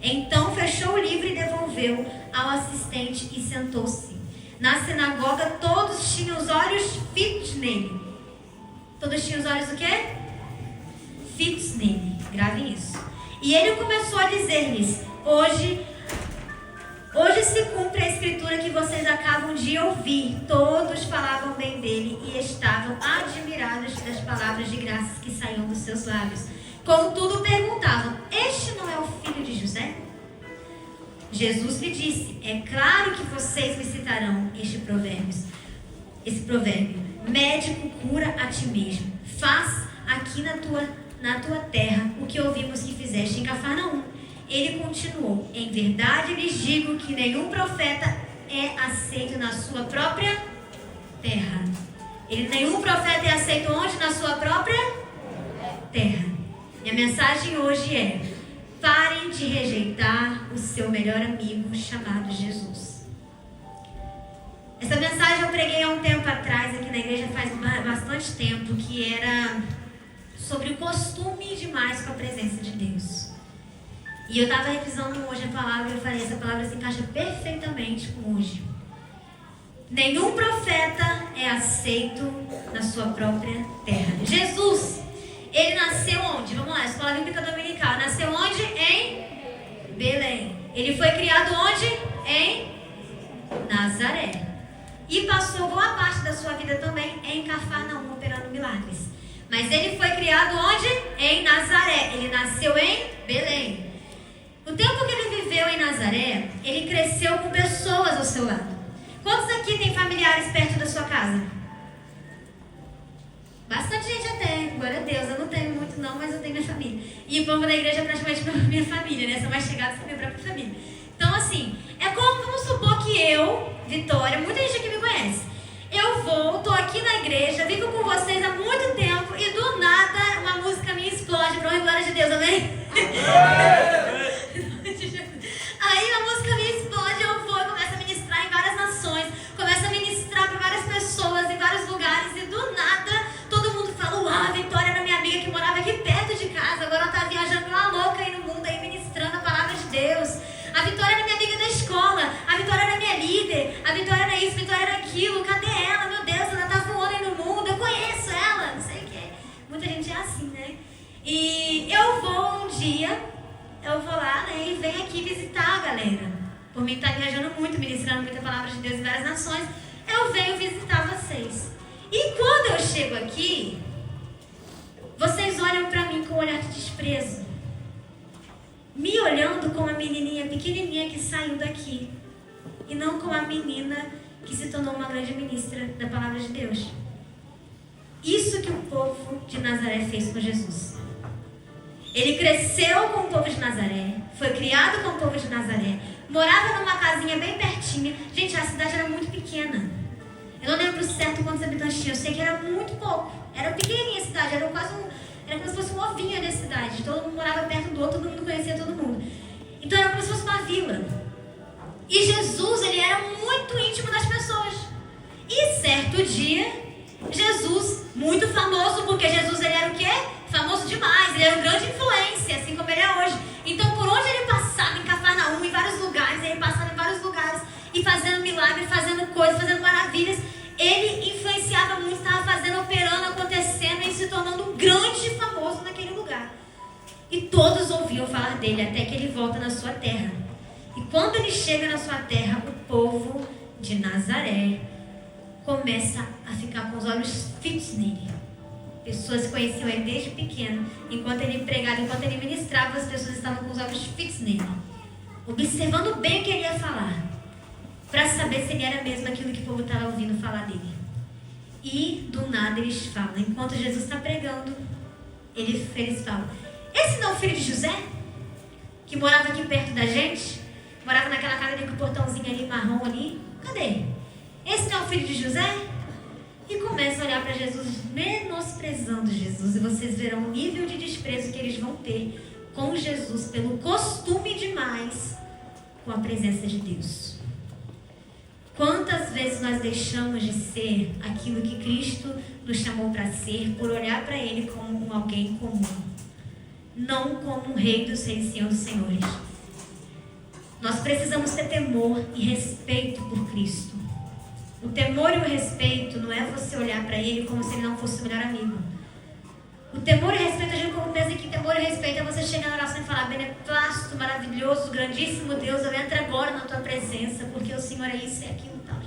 Então fechou o livro e devolveu ao assistente e sentou-se. Na sinagoga todos tinham os olhos fitos nele. Todos tinham os olhos o quê? Fitos nele. Gravem isso. E ele começou a dizer-lhes: Hoje se cumpre a escritura que vocês acabam de ouvir. Todos falavam bem dele e estavam admirados das palavras de graça que saíam dos seus lábios. Contudo perguntavam: Este não é o filho de José? Jesus lhe disse: É claro que vocês me citarão esse provérbio: médico, cura a ti mesmo. Faz aqui na tua terra o que ouvimos que fizeste em Cafarnaum. Ele continuou: Em verdade lhes digo que nenhum profeta é aceito na sua própria terra. Nenhum profeta é aceito onde? Na sua própria terra. E a mensagem hoje é: parem de rejeitar o seu melhor amigo chamado Jesus. Essa mensagem eu preguei há um tempo atrás aqui na igreja, faz bastante tempo, que era sobre o costume demais com a presença de Deus. E eu estava revisando hoje a palavra e eu falei: essa palavra se encaixa perfeitamente com hoje. Nenhum profeta é aceito na sua própria terra. Jesus, ele nasceu onde? Vamos lá, Escola Bíblica Dominical. Nasceu onde? Em Belém. Ele foi criado onde? Em Nazaré. E passou boa parte da sua vida também em Cafarnaum, operando milagres. Mas ele foi criado onde? Em Nazaré. Ele nasceu em Belém. O tempo que ele viveu em Nazaré, ele cresceu com pessoas ao seu lado. Quantos aqui tem familiares perto da sua casa? Bastante gente até, glória a Deus. Eu não tenho muito não, mas eu tenho minha família. E o povo da igreja é praticamente minha família, né? São mais chegados que a minha própria família. Então assim, é como, vamos supor que eu, Vitória, muita gente aqui me conhece. Eu tô aqui na igreja, vivo com vocês há muito tempo e do nada uma música minha explode para a glória de Deus, amém? Aí a música minha explode, eu vou e começo a ministrar em várias nações, começo a ministrar para várias pessoas em vários lugares e do nada todo mundo fala: uau, a Vitória era minha amiga que morava aqui perto de casa, agora ela tá viajando uma louca aí no mundo aí ministrando a palavra de Deus. A Vitória era minha amiga da escola, a Vitória era minha líder, a Vitória era isso, a Vitória era aquilo, cadê ela? Meu Deus, ela tá voando aí no mundo, eu conheço ela, não sei o que. Muita gente é assim, né? E eu vou um dia, eu vou lá, né, e venho aqui visitar a galera. Por mim estar viajando muito, ministrando muita palavra de Deus em várias nações, eu venho visitar vocês. E quando eu chego aqui, vocês olham pra mim com um olhar de desprezo, me olhando como a menininha pequenininha que saiu daqui, e não como a menina que se tornou uma grande ministra da palavra de Deus. Isso que o povo de Nazaré fez com Jesus. Ele cresceu com o povo de Nazaré, foi criado com o povo de Nazaré, morava numa casinha bem pertinha. Gente, a cidade era muito pequena. Eu não lembro certo quantos habitantes tinha, eu sei que era muito pouco. Era pequenininha a cidade, era como se fosse um ovinho da cidade. Todo mundo morava perto do outro, todo mundo conhecia todo mundo. Então era como se fosse uma vila. E Jesus, ele era muito íntimo das pessoas. E certo dia, Jesus, muito famoso, porque Jesus ele era o quê? Famoso demais, ele era uma grande influência, assim como ele é hoje. Então por onde ele passava, falar dele até que ele volta na sua terra. E quando ele chega na sua terra, o povo de Nazaré começa a ficar com os olhos fitos nele. Pessoas conheciam ele desde pequeno. Enquanto ele pregava, enquanto ele ministrava, as pessoas estavam com os olhos fitos nele, observando bem o que ele ia falar, para saber se ele era mesmo aquilo que o povo estava ouvindo falar dele. E do nada eles falam, enquanto Jesus está pregando, eles falam: esse não é o filho de José? Que morava aqui perto da gente? Morava naquela casa ali com o portãozinho ali marrom ali? Cadê? Esse não é o filho de José? E começam a olhar para Jesus, menosprezando Jesus. E vocês verão o nível de desprezo que eles vão ter com Jesus, pelo costume demais com a presença de Deus. Quantas vezes nós deixamos de ser aquilo que Cristo nos chamou para ser, por olhar para Ele como alguém comum, não como um rei dos reis e senhor dos senhores. Nós precisamos ter temor e respeito por Cristo. O temor e o respeito não é você olhar para Ele como se Ele não fosse o melhor amigo. O temor e o respeito, a gente pensa que temor e respeito é você chegar na oração e falar: beneplácito, maravilhoso, grandíssimo Deus, eu entro agora na tua presença, porque o Senhor é isso e aquilo e tal.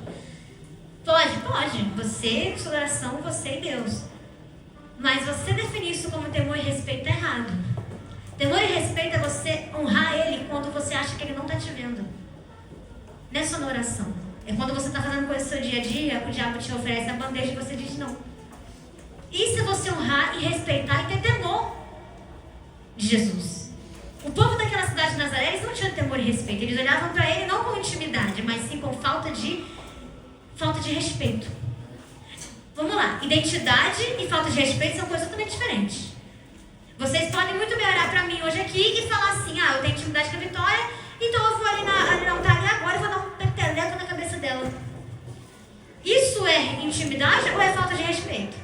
Pode. Você, com sua oração, você e Deus. Mas você definir isso como temor e respeito é errado. Temor e respeito é você honrar Ele quando você acha que Ele não está te vendo. Não é só na oração. É quando você está fazendo coisa do seu dia a dia, o diabo te oferece a bandeja e você diz não. Isso é você honrar e respeitar e ter temor de Jesus. O povo daquela cidade de Nazaré, eles não tinham temor e respeito. Eles olhavam para Ele não com intimidade, mas sim com falta de respeito. Vamos lá. Identidade e falta de respeito são coisas totalmente diferentes. Vocês podem muito bem olhar para mim hoje aqui e falar assim: eu tenho intimidade com a Vitória, então eu vou ali no altar agora e vou dar um peteleco na cabeça dela. Isso é intimidade ou é falta de respeito?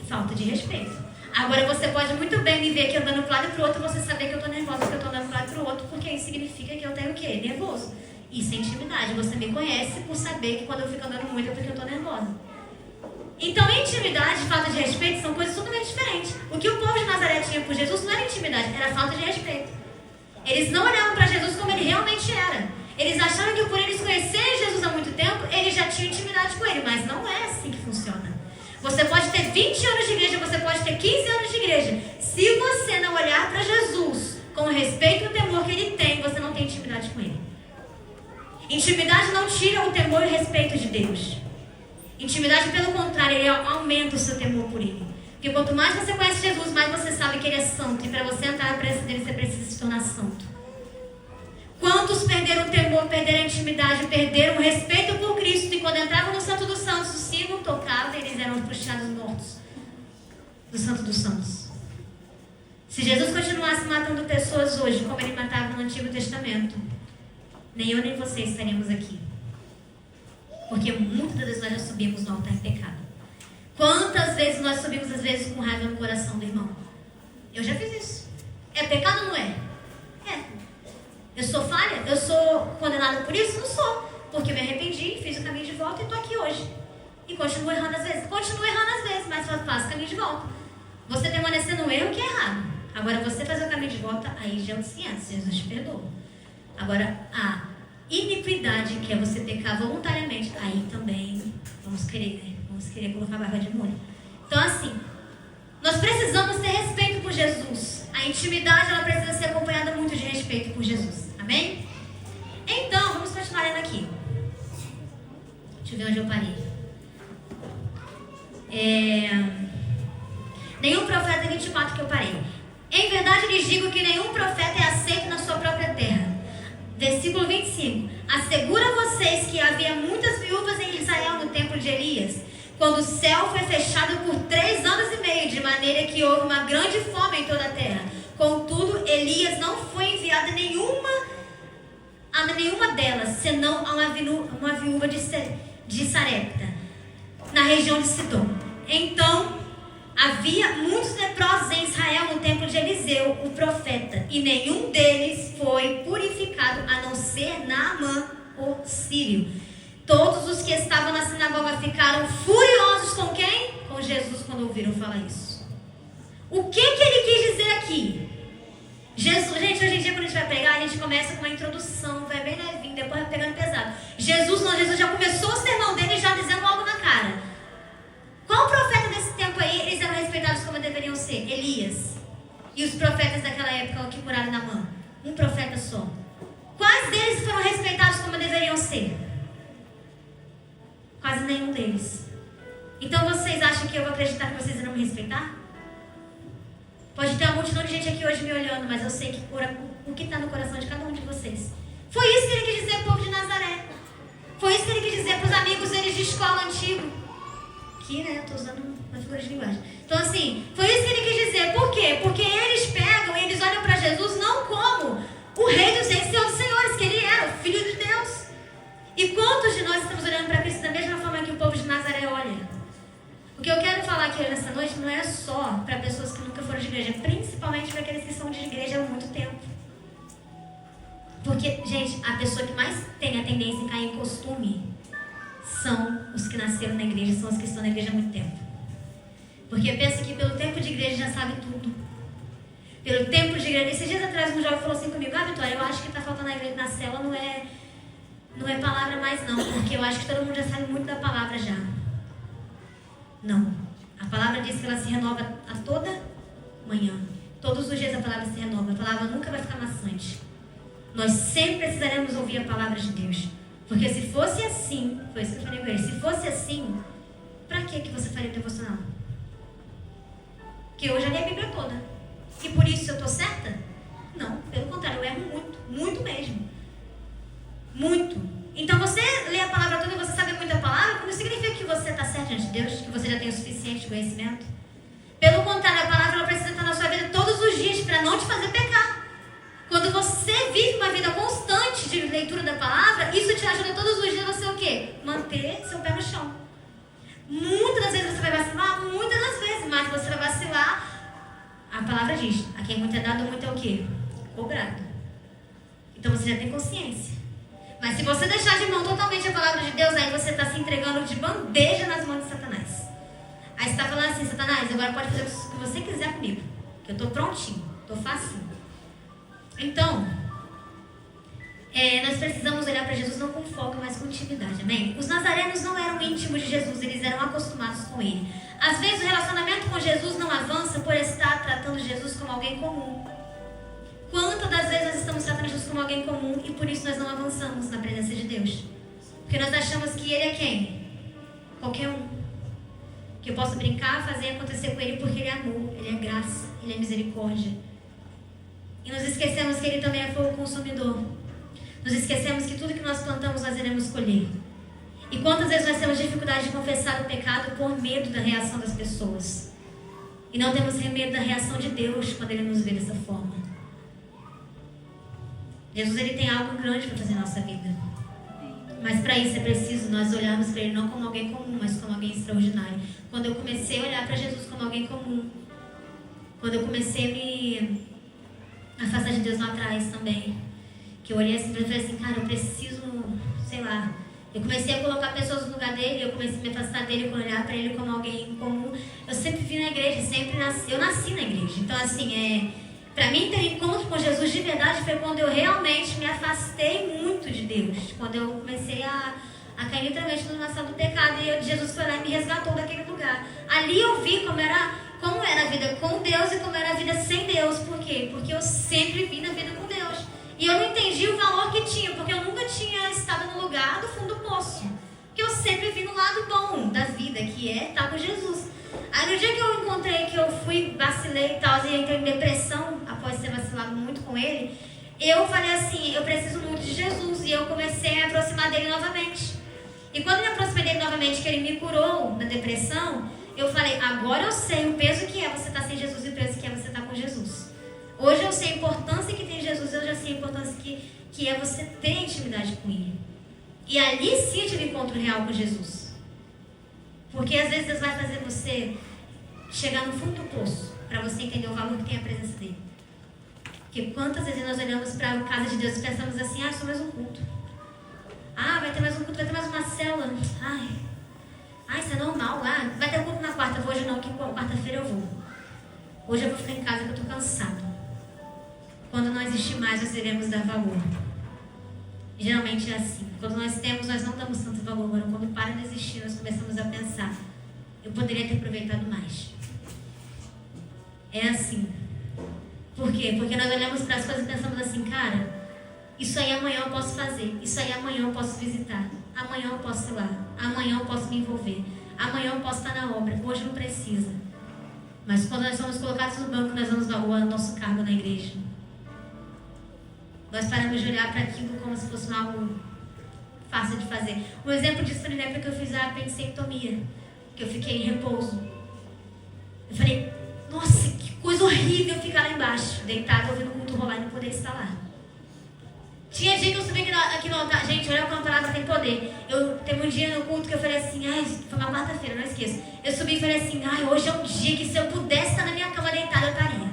Falta de respeito. Agora você pode muito bem me ver aqui andando para um lado e para o outro e você saber que eu estou nervosa porque eu estou andando para um lado e para o outro, porque isso significa que eu tenho o quê? Nervoso. Isso é intimidade. Você me conhece por saber que quando eu fico andando muito é porque eu estou nervosa. Então, intimidade e falta de respeito são coisas totalmente diferentes. O que o povo de Nazaré tinha por Jesus não era intimidade, era falta de respeito. Eles não olhavam para Jesus como ele realmente era. Eles acharam que por eles conhecerem Jesus há muito tempo, eles já tinham intimidade com ele, mas não é assim que funciona. Você pode ter 20 anos de igreja, você pode ter 15 anos de igreja. Se você não olhar para Jesus com o respeito e o temor que ele tem, você não tem intimidade com ele. Intimidade não tira o temor e o respeito de Deus. Intimidade, pelo contrário, ele aumenta o seu temor por ele. Porque quanto mais você conhece Jesus, mais você sabe que ele é santo. E para você entrar na presença dele, você precisa se tornar santo. Quantos perderam o temor, perderam a intimidade, perderam o respeito por Cristo, e quando entravam no Santo dos Santos, o sino tocava e eles eram puxados mortos do Santo dos Santos. Se Jesus continuasse matando pessoas hoje, como ele matava no Antigo Testamento, nem eu nem você estaríamos aqui. Porque muitas vezes nós já subimos no altar em pecado. Quantas vezes nós subimos, às vezes, com raiva no coração do irmão? Eu já fiz isso. É pecado ou não é? É. Eu sou falha? Eu sou condenada por isso? Não sou. Porque eu me arrependi, fiz o caminho de volta e estou aqui hoje. E continuo errando às vezes. Continuo errando às vezes, mas faço o caminho de volta. Você permanecer no erro que é errado. Agora, você fazer o caminho de volta, aí já é outros 500. Jesus te perdoa. Agora, a iniquidade, que é você pecar voluntariamente, aí também vamos querer colocar a barba de molho. Então, assim, nós precisamos ter respeito por Jesus. A intimidade, ela precisa ser acompanhada muito de respeito por Jesus. Amém? Então, vamos continuar lendo aqui. Deixa eu ver onde eu parei. Nenhum profeta, 24 que eu parei. Em verdade lhes digo que nenhum profeta é aceito na sua própria terra. Versículo 25. Asseguro a vocês que havia muitas viúvas em Israel no tempo de Elias, quando o céu foi fechado por 3 anos e meio, de maneira que houve uma grande fome em toda a terra. Contudo, Elias não foi enviado a nenhuma delas, senão a uma viúva de Sarepta, na região de Sidom. Então, havia muitos leprosos em Israel no tempo de Eliseu, o profeta, e nenhum deles foi purificado, a não ser Naamã, o sírio. Todos os que estavam na sinagoga ficaram furiosos com quem? Com Jesus, quando ouviram falar isso. O que ele quis dizer aqui? Jesus, gente, hoje em dia quando a gente vai pregar, a gente começa com uma introdução, vai bem levinho, depois vai pegando pesado. Jesus já começou o sermão dele já dizendo algo na cara. Qual profeta desse tempo aí, eles eram respeitados como deveriam ser? Elias. E os profetas daquela época que curaram Naamã? Um profeta só. Quais deles foram respeitados como deveriam ser? Quase nenhum deles. Então vocês acham que eu vou acreditar que vocês irão me respeitar? Pode ter uma multidão de gente aqui hoje me olhando, mas eu sei que o que está no coração de cada um de vocês. Foi isso que ele quis dizer ao povo de Nazaré. Foi isso que ele quis dizer para os amigos deles de escola antigo. Aqui, né? Eu estou usando uma figura de linguagem. Então, assim, foi isso que ele quis dizer. Por quê? Porque eles pegam e eles olham para Jesus não como o rei dos reis e senhor dos senhores, que ele era, o filho de Deus. E quantos de nós estamos olhando para Cristo da mesma forma que o povo de Nazaré olha? O que eu quero falar aqui hoje nessa noite não é só para pessoas que nunca foram de igreja, principalmente para aqueles que são de igreja há muito tempo. Porque, gente, a pessoa que mais tem a tendência em cair em costume são os que nasceram na igreja, são os que estão na igreja há muito tempo. Porque pensa que pelo tempo de igreja já sabe tudo. Pelo tempo de igreja... Esses dias atrás um jovem falou assim comigo: Vitória, eu acho que está faltando na igreja, na cela, não é palavra mais não, porque eu acho que todo mundo já sabe muito da palavra já. Não. A palavra diz que ela se renova a toda manhã. Todos os dias a palavra se renova. A palavra nunca vai ficar maçante. Nós sempre precisaremos ouvir a palavra de Deus. Porque se fosse assim, foi isso que eu falei com ele, se fosse assim, pra que você faria devocional? Porque eu já li a Bíblia toda. E por isso eu estou certa? Não, pelo contrário, eu erro muito, muito mesmo. Muito. Então você lê a palavra toda e você sabe muito a palavra, não significa que você está certo diante de Deus, que você já tem o suficiente conhecimento. Pelo contrário, a palavra ela precisa estar na sua vida todos os dias para não te fazer pecar. Quando você vive uma vida constante de leitura da palavra, isso te ajuda todos os dias a você o quê? Manter seu pé no chão. Muitas das vezes você vai vacilar, muitas das vezes, mas você vai vacilar. A palavra diz: a quem muito é dado, muito é o quê? Cobrado. Então você já tem consciência. Mas se você deixar de mão totalmente a palavra de Deus, aí você está se entregando de bandeja nas mãos de Satanás. Aí você está falando assim: Satanás, agora pode fazer o que você quiser comigo, que eu estou prontinho, estou facinho. Então, nós precisamos olhar para Jesus não com foco, mas com intimidade, amém? Os nazarenos não eram íntimos de Jesus, eles eram acostumados com ele. Às vezes o relacionamento com Jesus não avança por estar tratando Jesus como alguém comum. Quantas das vezes nós estamos tratando Jesus como alguém comum e por isso nós não avançamos na presença de Deus? Porque nós achamos que ele é quem? Qualquer um. Que eu posso brincar, fazer acontecer com ele porque ele é amor, ele é graça, ele é misericórdia. E nós esquecemos que ele também é fogo consumidor. Nós esquecemos que tudo que nós plantamos nós iremos colher. E quantas vezes nós temos dificuldade de confessar o pecado por medo da reação das pessoas. E não temos medo da reação de Deus quando ele nos vê dessa forma. Jesus ele tem algo grande para fazer na nossa vida. Mas para isso é preciso nós olharmos para ele não como alguém comum, mas como alguém extraordinário. Quando eu comecei a olhar para Jesus como alguém comum, quando eu comecei a me afastar de Deus lá atrás também, que eu olhei assim para ele e falei assim: cara, eu preciso, sei lá, eu comecei a colocar pessoas no lugar dele, eu comecei a me afastar dele, olhar para ele como alguém comum. Eu sempre vi na igreja, eu nasci na igreja. Então assim, para mim ter encontro com Jesus de verdade foi quando eu realmente me afastei muito de Deus, quando eu comecei a cair literalmente no laço do pecado, e Jesus foi lá e me resgatou daquele lugar. Ali eu vi como era a vida com Deus e como era a vida sem Deus. Por quê? Porque eu sempre vi na vida com Deus. E eu não entendi o valor que tinha, porque eu nunca tinha estado no lugar do fundo do poço. Porque eu sempre vi no lado bom da vida, que é estar com Jesus. Aí no dia que eu encontrei, que eu fui, vacilei e tal, e entrei em depressão, após ter vacilado muito com ele, eu falei assim: eu preciso muito de Jesus. E eu comecei a me aproximar dele novamente. E quando me aproximei dele novamente, que ele me curou da depressão, eu falei: agora eu sei o peso que é você estar sem Jesus e o peso que é você estar com Jesus. Hoje eu sei a importância que tem Jesus, eu já sei a importância que é você ter intimidade com ele. E ali sim eu tive encontro real com Jesus. Porque às vezes Deus vai fazer você chegar no fundo do poço, para você entender o valor que tem a presença dele. Porque quantas vezes nós olhamos para a casa de Deus e pensamos assim: só mais um culto. Vai ter mais um culto, vai ter mais uma célula. Isso é normal. Vai ter culto na quarta, hoje não, que quarta-feira eu vou. Hoje eu vou ficar em casa porque eu estou cansado. Quando não existir mais, nós iremos dar valor. Geralmente é assim. Quando nós temos, nós não damos tanto valor. Agora, quando para de existir, nós começamos a pensar: eu poderia ter aproveitado mais. É assim. Por quê? Porque nós olhamos para as coisas e pensamos assim: cara, isso aí amanhã eu posso fazer. Isso aí amanhã eu posso visitar. Amanhã eu posso ir lá. Amanhã eu posso me envolver. Amanhã eu posso estar na obra. Hoje não precisa. Mas quando nós somos colocados no banco, nós damos valor ao nosso cargo na igreja. Nós paramos de olhar para aquilo como se fosse algo fácil de fazer. Um exemplo disso foi na época que eu fiz a apendicectomia, que eu fiquei em repouso. Eu falei: nossa, que coisa horrível ficar lá embaixo, deitado, ouvindo o culto rolar e não poder estar lá. Tinha dia que eu subi aqui no altar. Gente, olha como a palavra tem poder. Teve um dia no culto que eu falei assim, foi uma quarta-feira, não esqueço. Eu subi e falei assim: hoje é um dia que se eu pudesse estar na minha cama deitada, eu estaria.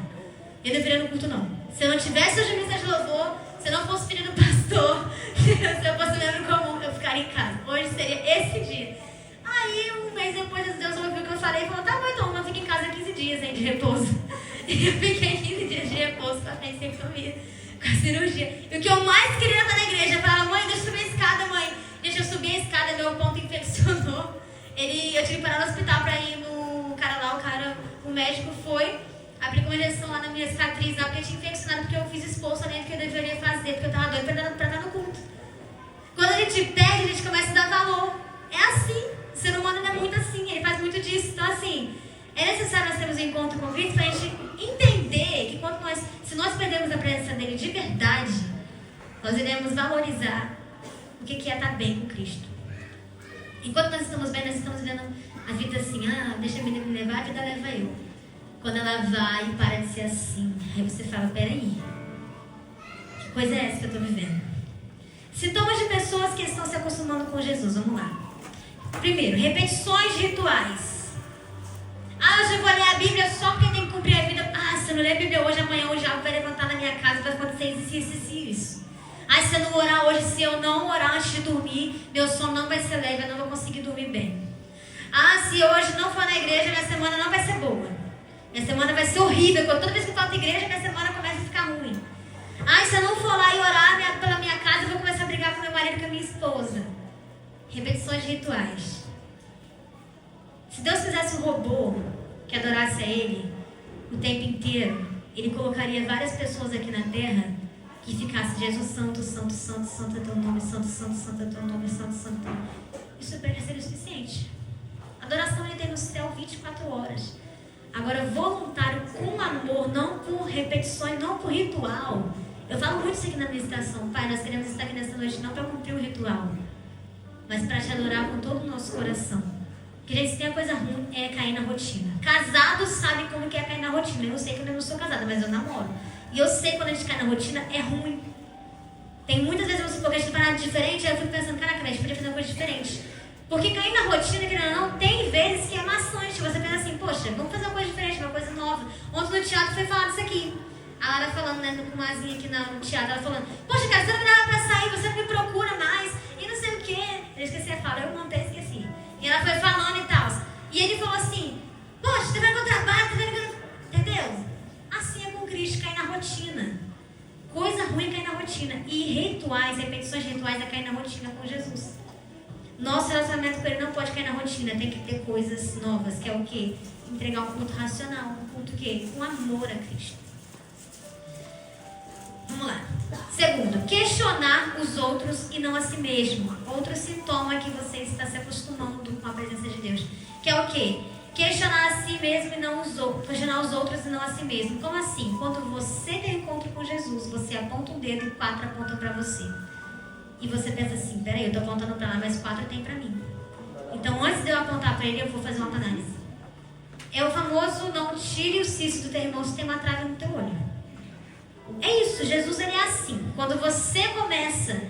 Eu não virei no culto, não. Se eu não tivesse hoje missa de louvor, se eu não fosse filho do pastor, se eu fosse membro comum, eu ficaria em casa. Hoje seria esse dia. Aí, um mês depois, Deus ouviu o que eu falei e falou: tá bom, então, eu fico em casa 15 dias de repouso. E eu fiquei 15 dias de repouso com a apendicectomia, com a cirurgia. E o que eu mais queria estar na igreja, eu falava: mãe, deixa eu subir a escada, mãe. Deixa eu subir a escada, meu ponto infeccionou. Eu tive que parar no hospital pra ir no cara lá, o médico foi, aplicou uma injeção lá na minha cicatriz, lá, porque eu tinha infeccionado, porque eu fiz expulso além do que eu deveria fazer, porque eu tava doida pra estar no culto. Quando a gente perde, a gente começa a dar valor. É assim. O ser humano é muito assim, ele faz muito disso. Então, assim, é necessário nós termos um encontro com Cristo para a gente entender que se nós perdermos a presença dele de verdade, nós iremos valorizar o que é estar bem com Cristo. Enquanto nós estamos bem, nós estamos vivendo a vida assim: deixa a menina me levar, a vida leva eu. Quando ela vai e para de ser assim, aí você fala: peraí, que coisa é essa que eu estou vivendo? Sintomas de pessoas que estão se acostumando com Jesus, vamos lá. Primeiro, repetições de rituais. Hoje eu vou ler a Bíblia só porque tem que cumprir a vida. Se eu não ler a Bíblia hoje, amanhã o diabo vai levantar na minha casa e vai acontecer isso. Se eu não orar hoje, se eu não orar antes de dormir, meu sono não vai ser leve, eu não vou conseguir dormir bem. Se hoje não for na igreja, minha semana não vai ser boa. Minha semana vai ser horrível. Toda vez que eu falto igreja, minha semana começa a ficar ruim. Se eu não for lá e orar pela minha casa, eu vou começar a brigar com meu marido e com a minha esposa. Repetições de rituais. Se Deus fizesse um robô que adorasse a Ele o tempo inteiro, Ele colocaria várias pessoas aqui na terra que ficassem: Jesus santo, santo, santo, santo é teu nome, santo, santo, santo é teu nome, santo, santo, santo. Isso para ele seria o suficiente. Adoração Ele tem no céu 24 horas. Agora, voluntário com amor, não por repetições, não por ritual. Eu falo muito isso aqui na meditação. Pai, nós queremos estar aqui nessa noite não para cumprir o ritual, mas para te adorar com todo o nosso coração. Porque, gente, se tem a coisa ruim, é cair na rotina. Casados sabem como que é cair na rotina. Eu sei que eu não sou casada, mas eu namoro. E eu sei que quando a gente cai na rotina, é ruim. Tem muitas vezes você pode fazer nada diferente, aí eu fico pensando: caraca, a gente podia fazer uma coisa diferente. Porque cair na rotina, querendo ou não, tem vezes que é maçante. Você pensa assim: poxa, vamos fazer uma coisa diferente, uma coisa nova. Ontem no teatro foi falado isso aqui. A Lara falando, com uma asinha aqui no teatro, ela falando: poxa, cara, você não me dava pra sair, você não me procura mais, e não sei o quê. Eu esqueci a fala, eu montei e esqueci. E ela foi falando e tal. E ele falou assim: poxa, você vai no trabalho, você vai no... Entendeu? Assim é com Cristo, cair na rotina. Coisa ruim é cair na rotina. E rituais, repetições de rituais é cair na rotina com Jesus. Nosso relacionamento com Ele não pode cair na rotina, tem que ter coisas novas, que é o quê? Entregar um culto racional, um culto o quê? Com amor a Cristo. Vamos lá. Segundo, questionar os outros e não a si mesmo. Outro sintoma que você está se acostumando com a presença de Deus. Que é o quê? Questionar a si mesmo e não os outros. Questionar os outros e não a si mesmo. Como assim? Quando você tem um encontro com Jesus, você aponta um dedo e 4 apontam para você. E você pensa assim: peraí, eu estou apontando para lá, mas 4 tem para mim. Então, antes de eu apontar para ele, eu vou fazer uma análise. É o famoso: não tire o cisco do teu irmão se tem uma trave no teu olho. É isso, Jesus ele é assim. Quando você começa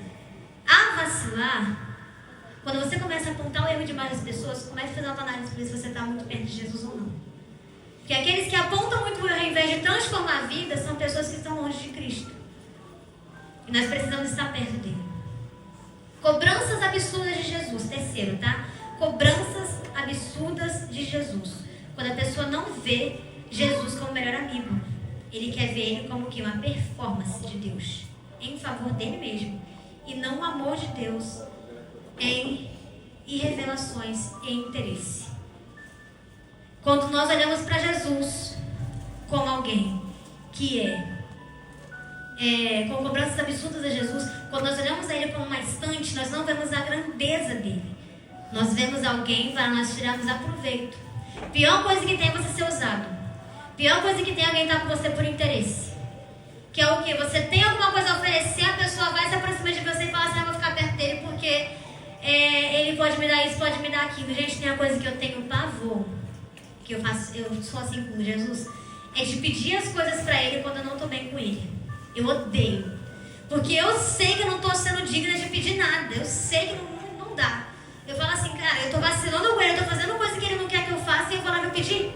a vacilar, quando você começa a apontar o erro de várias pessoas, comece a fazer uma análise para ver se você está muito perto de Jesus ou não. Porque aqueles que apontam muito o erro ao invés de transformar a vida são pessoas que estão longe de Cristo. E nós precisamos estar perto dele. Cobranças absurdas de Jesus. Terceiro, tá? Cobranças absurdas de Jesus. Quando a pessoa não vê Jesus como melhor amigo. ele quer ver ele como que uma performance de Deus em favor dele mesmo, e não o amor de Deus em revelações e interesse. Quando nós olhamos para Jesus como alguém que com cobranças absurdas a Jesus, quando nós olhamos a ele como uma estante, nós não vemos a grandeza dele. Nós vemos alguém para nós tirarmos aproveito. Pior coisa que tem é você ser usado. Pior coisa que tem é alguém estar com você por interesse. Que é o quê? Você tem alguma coisa a oferecer, a pessoa vai se aproximar de você e fala assim, eu vou ficar perto dele porque ele pode me dar isso, pode me dar aquilo. Gente, tem uma coisa que eu tenho pavor, que eu sou assim com Jesus, é de pedir as coisas pra ele quando eu não tô bem com ele. Eu odeio. Porque eu sei que eu não tô sendo digna de pedir nada. Eu sei que não dá. Eu falo assim, cara, eu tô vacilando com ele, eu tô fazendo coisa que ele não quer que eu faça e eu vou lá me pedir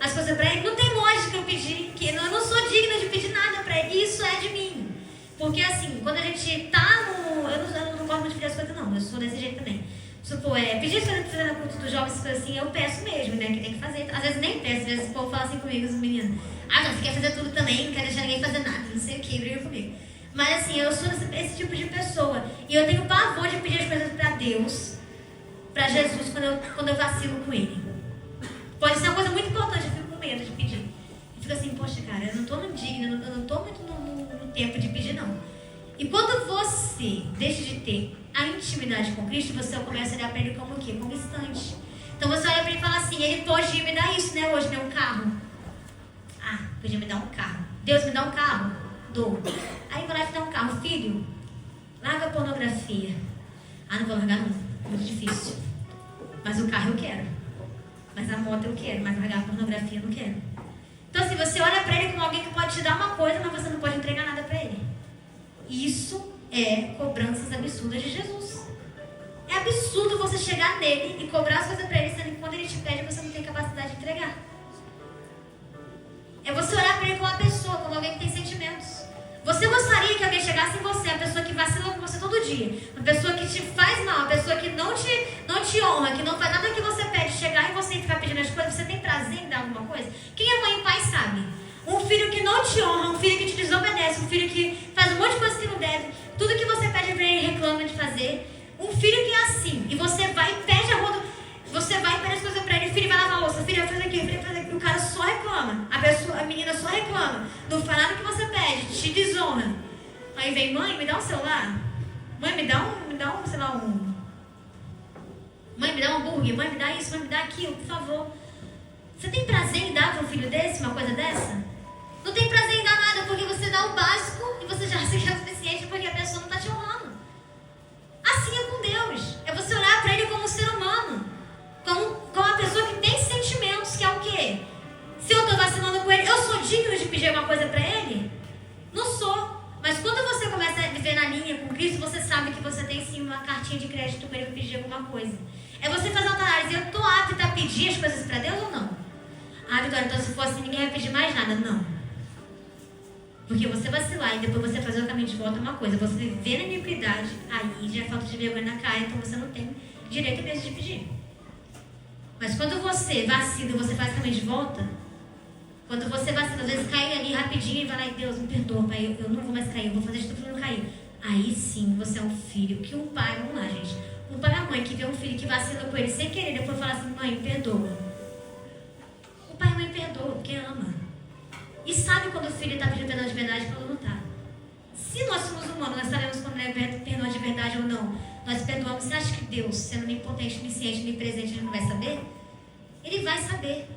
as coisas pra ele. Não tem lógica eu pedir, que eu não sou digna de pedir nada pra ele. Isso é de mim. Porque assim, quando a gente tá no... Eu não gosto muito de pedir as coisas não, eu sou desse jeito também. Supor, pedir as coisas pra fazer na culto dos jovens, coisas assim, eu peço mesmo, né, que tem que fazer. Às vezes nem peço, às vezes o povo fala assim comigo, os meninos. Ah, não, você quer fazer tudo também, não quer deixar ninguém fazer nada, não sei o que, briga comigo. Mas assim, eu sou esse tipo de pessoa. E eu tenho pavor de pedir as coisas pra Deus, pra Jesus, quando eu vacilo com ele. Pode ser uma coisa muito importante, eu fico com medo de pedir. Eu fico assim, poxa, cara, eu não tô digna, eu não tô muito no tempo de pedir, não. E quando você deixa de ter a intimidade com Cristo, você começa a olhar pra ele como o quê? Como instante. Então você olha pra ele e fala assim, ele pode me dar isso, né, hoje, né, um carro. Ah, podia me dar um carro. Deus me dá um carro? Dou. Aí vai lá e dá um carro. Filho, larga a pornografia. Ah, não vou largar não, muito difícil. Mas o carro eu quero. Mas a moto eu quero, mas largar a pornografia eu não quero. Então assim, você olha pra ele como alguém que pode te dar uma coisa, mas você não pode entregar nada pra ele. Isso é cobranças absurdas de Jesus. É absurdo você chegar nele e cobrar as coisas pra ele, sendo que quando ele te pede, você não tem capacidade de entregar. É você olhar pra ele como uma pessoa, como alguém que tem sentimentos. Você gostaria que alguém chegasse em você, a pessoa que vacila com você todo dia, uma pessoa que te faz mal, uma pessoa que não te honra, que não faz nada que você pede, chegar em você e ficar pedindo as coisas, você tem prazer em dar alguma coisa? Quem é mãe e pai sabe. Um filho que não te honra, um filho que te desobedece, um filho que faz um monte de coisa que não deve, tudo que você pede pra ele reclama de fazer. Um filho que é assim, e você vai e pede a roda, você vai e pede as coisas pra ele, o filho vai lavar a louça, o filho vai fazer aquilo, o filho vai fazer aquilo, o cara só reclama, a menina só reclama, não faz nada que você pede, te desonra. Aí vem, mãe, me dá um celular, mãe, me dá um, sei lá, mãe, me dá um hambúrguer, mãe, me dá isso, mãe, me dá aquilo, por favor. Você tem prazer em dar para um filho desse uma coisa dessa? Não tem prazer em dar nada, porque você dá o básico e você já se quer o suficiente porque a pessoa não está te honrando. Assim é com Deus. É você olhar para ele como um ser humano, como uma pessoa que tem sentimentos, que é o quê? Se eu estou vacilando com ele, eu sou digno de pedir uma coisa para ele? Não sou. Mas quando você começa a viver na linha com Cristo, você sabe que você tem sim uma cartinha de crédito para ele para pedir alguma coisa. É você fazer uma análise, eu estou apta a pedir as coisas para Deus ou não? Ah, Vitória, então se for assim, ninguém vai pedir mais nada. Não. Porque você vacilar e depois você fazer o caminho de volta é uma coisa. Você viver na iniquidade, aí já é falta de vergonha na cara, então você não tem direito mesmo de pedir. Mas quando você vacila e você faz o caminho de volta, quando você vacila, às vezes cai ali rapidinho e vai lá e Deus me perdoa, pai, eu não vou mais cair, eu vou fazer de tudo para não cair. Aí sim você é um filho que um pai, vamos lá gente, um pai e uma mãe que vê um filho que vacila com ele sem querer, depois fala assim, mãe, perdoa. O pai e a mãe perdoa, porque ama. E sabe quando o filho está pedindo perdão de verdade e quando não está. Se nós somos humanos, nós sabemos quando é perdão de verdade ou não. Nós perdoamos. Você acha que Deus, sendo onipotente, onisciente, onipresente, ele não vai saber? Ele vai saber.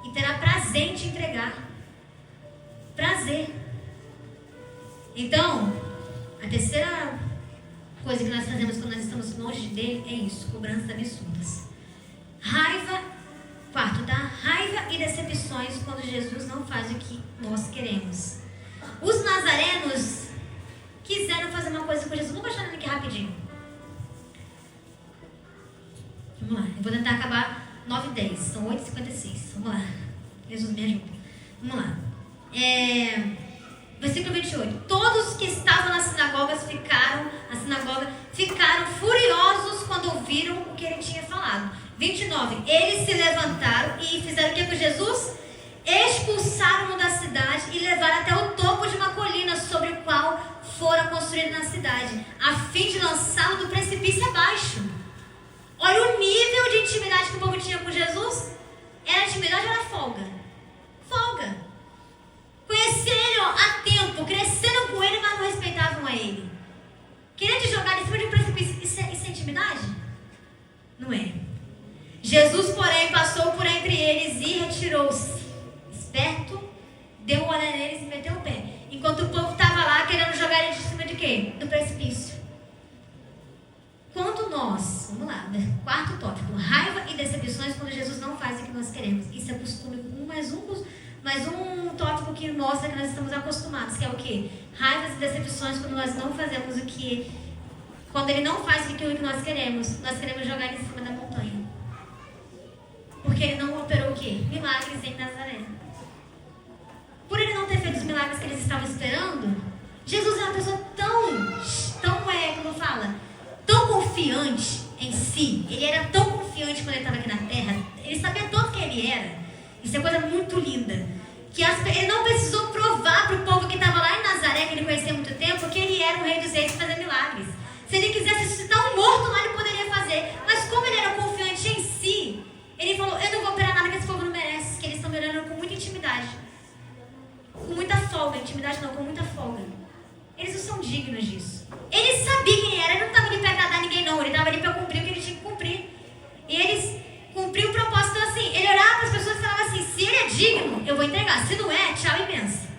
E terá prazer em te entregar. Prazer. Então, a terceira coisa que nós fazemos quando nós estamos longe dele é isso, cobranças absurdas. Raiva. Quarto, tá? Raiva e decepções quando Jesus não faz o que nós queremos. Os nazarenos quiseram fazer uma coisa com Jesus. Vamos baixar aqui rapidinho. Vamos lá. Eu vou tentar acabar 9h10. São 8h56. Vamos lá. Jesus me ajuda. Vamos lá. Versículo 28. Todos que estavam na sinagoga ficaram furiosos quando ouviram o que ele tinha falado. 29. Eles se levantaram e fizeram o que com Jesus? expulsaram-no da cidade e levaram até o topo de uma colina sobre o qual fora construída na cidade, a fim de lançá-lo do precipício abaixo. Olha o nível de intimidade que o povo tinha com Jesus. Era intimidade ou era folga? Folga. Conheceram há tempo, cresceram com ele, mas não respeitavam a ele. Querendo te jogar em cima de um precipício, isso é intimidade? Não é. Jesus, porém, passou por entre eles e retirou-se. Esperto, deu um olhar neles e meteu o pé. Enquanto o povo estava lá querendo jogar ele de cima de quê? Do precipício. Quando nós, vamos lá, né? Quarto tópico, raiva e decepções quando Jesus não faz o que nós queremos. Isso é costume, mais um tópico que mostra que nós estamos acostumados, que é o quê? Raivas e decepções quando nós não fazemos o que... Quando ele não faz aquilo que nós queremos jogar ele em cima da montanha. Porque ele não operou o quê? Milagres em Nazaré. Por ele não ter feito os milagres que eles estavam esperando, Jesus é uma pessoa tão confiante em si. Ele era tão confiante quando ele estava aqui na terra. Ele sabia tanto quem ele era. Isso é coisa muito linda. Que ele não precisou provar para o povo que estava lá em Nazaré, que ele conhecia há muito tempo, que ele era o rei dos reis e fazer milagres. Se ele quisesse ressuscitar um morto lá, ele poderia fazer. Mas como ele era confiante em si, ele falou, eu não vou operar nada que esse povo não merece. Que eles estão me olhando com muita intimidade. Com muita folga. Intimidade não, com muita folga. Eles não são dignos disso. Ele sabia quem ele era. Ele não estava ali para agradar ninguém, não. Ele estava ali para cumprir o que ele tinha que cumprir. E eles cumpriu o propósito. Então, assim, ele olhava para as pessoas e falava assim, se ele é digno, eu vou entregar. Se não é, tchau e benção.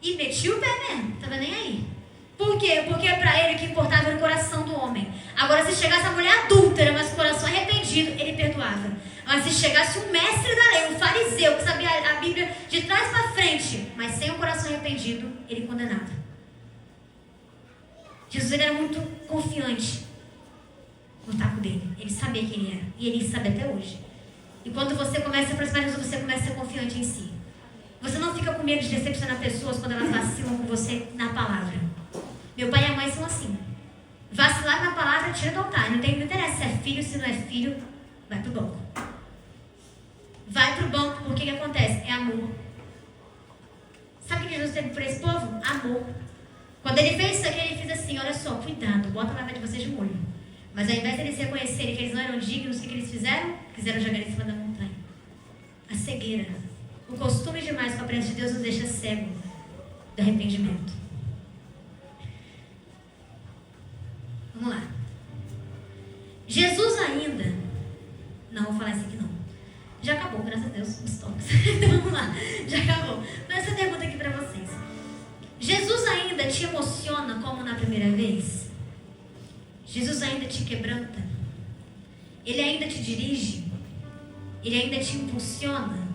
E metia o pé mesmo. Estava nem aí. Por quê? Porque para ele o que importava era o coração do homem. Agora, se chegasse a mulher adúltera, mas com o coração arrependido, ele perdoava. Mas se chegasse um mestre da lei, um fariseu, que sabia a Bíblia de trás para frente, mas sem o coração arrependido, ele condenava. Jesus era muito confiante no taco dele. Ele sabia quem ele era. E ele sabe até hoje. E quando você começa a aproximar de Jesus, você começa a ser confiante em si. Você não fica com medo de decepcionar pessoas quando elas vacilam com você na palavra. Meu pai e a mãe são assim. Vacilar na palavra, tira do altar. Não interessa se é filho, se não é filho, vai pro banco. Vai pro banco, porque o que acontece? É amor. Sabe o que Jesus teve por esse povo? Amor. Quando ele fez isso aqui, ele fez assim, olha só, cuidado, bota a palavra de vocês de molho. Mas ao invés de eles reconhecerem que eles não eram dignos, o que eles fizeram? Quiseram jogar em cima da montanha. A cegueira. O costume demais com a presença de Deus nos deixa cego do arrependimento. Vamos lá. Jesus ainda... Não, vou falar isso aqui não. Já acabou, graças a Deus, os toques. Então vamos lá, já acabou. Mas essa pergunta aqui para vocês. Jesus ainda te emociona como na primeira vez? Jesus ainda te quebranta? Ele ainda te dirige? Ele ainda te impulsiona?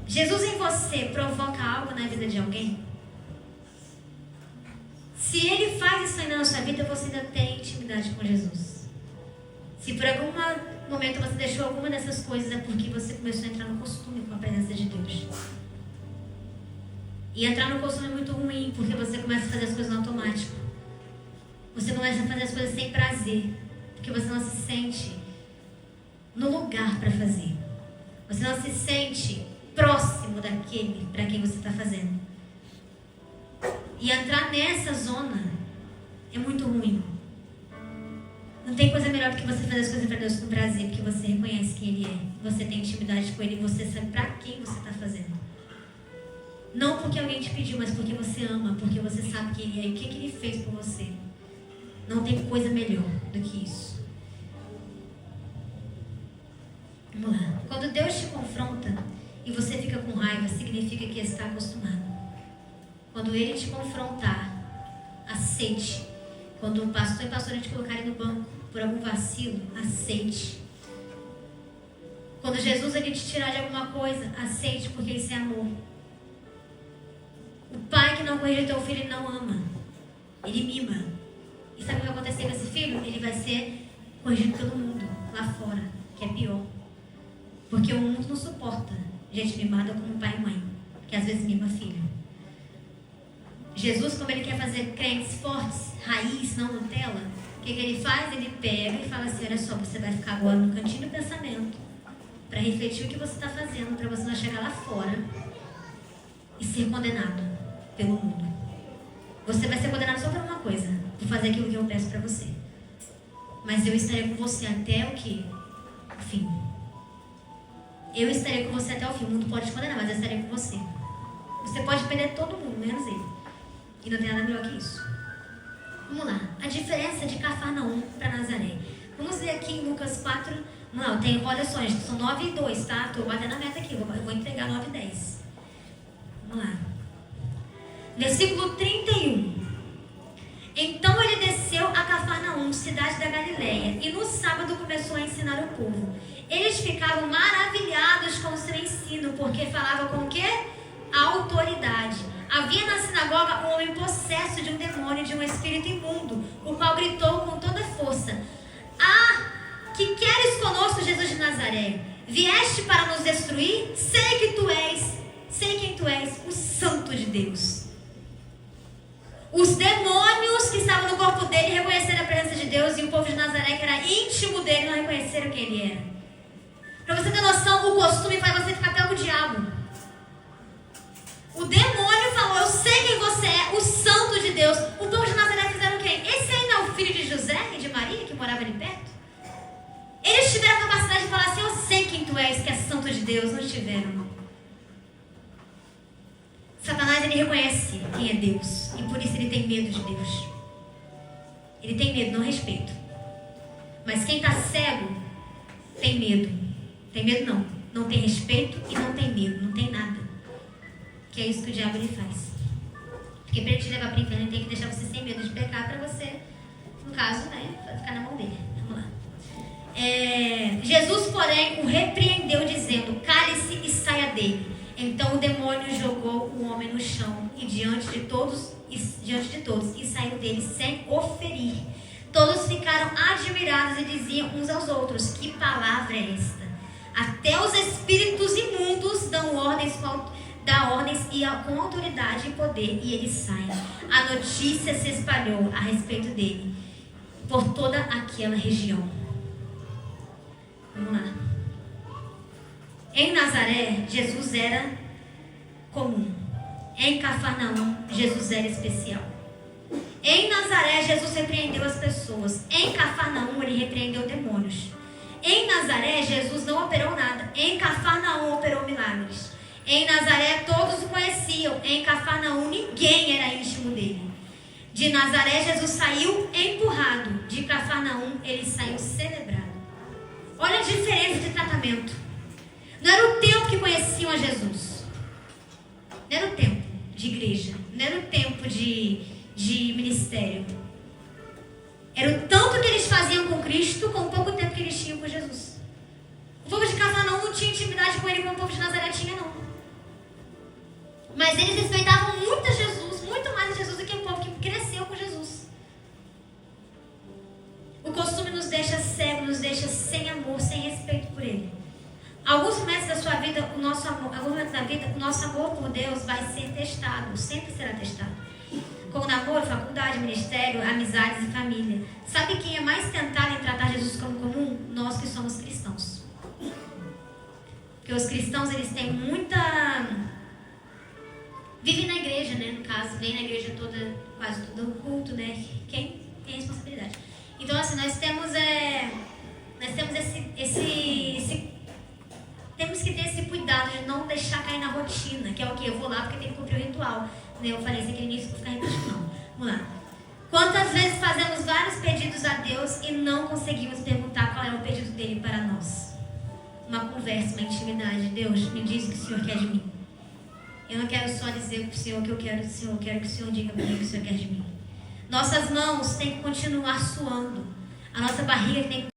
Jesus em você provoca algo na vida de alguém? Se ele faz isso ainda na sua vida, você ainda tem intimidade com Jesus. Se por algum momento você deixou alguma dessas coisas, é porque você começou a entrar no costume com a presença de Deus. E entrar no costume é muito ruim, porque você começa a fazer as coisas no automático. Você começa a fazer as coisas sem prazer, porque você não se sente no lugar para fazer. Você não se sente próximo daquele para quem você está fazendo. E entrar nessa zona é muito ruim. Não tem coisa melhor do que você fazer as coisas para Deus com prazer, porque você reconhece quem Ele é. Você tem intimidade com Ele e você sabe para quem você está fazendo. Não porque alguém te pediu, mas porque você ama, porque você sabe quem Ele é e o que Ele fez por você. Não tem coisa melhor do que isso. Vamos lá. Quando Deus te confronta e você fica com raiva, significa que está acostumado. Quando Ele te confrontar, aceite. Quando o pastor e a pastora te colocarem no banco por algum vacilo, aceite. Quando Jesus ele te tirar de alguma coisa, aceite, porque isso é amor. O pai que não corrige teu filho, ele não ama. Ele mima. E sabe o que vai acontecer com esse filho? Ele vai ser corrigido pelo mundo, lá fora, que é pior. Porque o mundo não suporta gente mimada como pai e mãe, que às vezes mima filho. Jesus, como ele quer fazer crentes fortes, raiz, não Nutella, o que ele faz? Ele pega e fala assim, olha só, você vai ficar agora no cantinho do pensamento. para refletir o que você está fazendo, para você não chegar lá fora e ser condenado pelo mundo. Você vai ser condenado só por uma coisa, por fazer aquilo que eu peço para você. Mas eu estarei com você até o quê? O fim. Eu estarei com você até o fim. O mundo pode te condenar, mas eu estarei com você. Você pode perder todo mundo, menos ele. E não tem nada melhor que isso. Vamos lá. A diferença de Cafarnaum para Nazaré. Vamos ler aqui em Lucas 4. Não, tem, olha só, gente, são 9 e 2, tá? Estou batendo a meta aqui. Eu vou entregar 9 e 10. Vamos lá. Versículo 31. Então ele desceu a Cafarnaum, cidade da Galileia, e no sábado começou a ensinar o povo. Eles ficavam maravilhados com o seu ensino, porque falava com o quê? Autoridade. Havia na sinagoga um homem possesso de um demônio, de um espírito imundo, o qual gritou com toda força: Ah, que queres conosco, Jesus de Nazaré? Vieste para nos destruir? Sei quem tu és, o Santo de Deus. Os demônios que estavam no corpo dele reconheceram a presença de Deus, e o povo de Nazaré, que era íntimo dele, não reconheceram quem ele era. Para você ter noção, o costume faz você ficar pelo diabo. O demônio falou: eu sei quem você é, o Santo de Deus. O povo de Nazaré fizeram quem? Esse aí não é o filho de José e de Maria, que morava ali perto? Eles tiveram a capacidade de falar assim: eu sei quem tu és, que é Santo de Deus. Não tiveram. Satanás, ele reconhece quem é Deus, e por isso ele tem medo de Deus. Ele tem medo, não respeito. Mas quem está cego tem medo. Tem medo não. Não tem respeito e não tem medo. Não tem nada. Que é isso que o diabo ele faz. Porque para ele te levar para o inferno, ele tem que deixar você sem medo de pecar, para você, no caso, né, ficar na mão dele. Vamos lá. Jesus, porém, o repreendeu, dizendo: cale-se e saia dele. Então o demônio jogou o homem no chão e diante de todos, e saiu dele sem o ferir. Todos ficaram admirados e diziam uns aos outros: que palavra é esta? Até os espíritos imundos dão ordens com autoridade e poder, e eles saem. A notícia se espalhou a respeito dele por toda aquela região. Vamos lá. Em Nazaré, Jesus era comum. Em Cafarnaum, Jesus era especial. Em Nazaré, Jesus repreendeu as pessoas. Em Cafarnaum, ele repreendeu demônios. Em Nazaré, Jesus não operou nada. Em Cafarnaum, operou milagres. Em Nazaré, todos o conheciam. Em Cafarnaum, ninguém era íntimo dele. De Nazaré, Jesus saiu empurrado. De Cafarnaum, ele saiu celebrado. Olha a diferença de tratamento. Não era o tempo que conheciam a Jesus. Não era o tempo de igreja. Não era o tempo de ministério. Era o tanto que eles faziam com Cristo com o pouco tempo que eles tinham com Jesus. O povo de Cafarnaum não tinha intimidade com ele como o povo de Nazaré tinha, não. Mas eles respeitavam muito a Jesus, muito mais a Jesus do que o povo que cresceu com Jesus. O costume nos deixa cego, nos deixa sem amor, sem respeito por ele. Alguns momentos da sua vida, o nosso amor por Deus vai ser testado, sempre será testado. Com namoro, faculdade, ministério, amizades e família. Sabe quem é mais tentado em tratar Jesus como comum? Nós que somos cristãos. Porque os cristãos, eles têm muita... Vivem na igreja, né? No caso, vem na igreja toda, quase todo culto, né? Quem tem responsabilidade. Então, assim, nós temos temos que ter esse cuidado de não deixar cair na rotina, que é o que? Eu vou lá porque tem que cumprir o ritual. Eu falei isso aqui no início, vou ficar repetindo, não. Vamos lá. Quantas vezes fazemos vários pedidos a Deus e não conseguimos perguntar qual é o pedido dele para nós? Uma conversa, uma intimidade. Deus, me diz o que o Senhor quer de mim. Eu não quero só dizer para o Senhor o que eu quero do Senhor, eu quero que o Senhor diga para mim o que o Senhor quer de mim. Nossas mãos têm que continuar suando. A nossa barriga tem que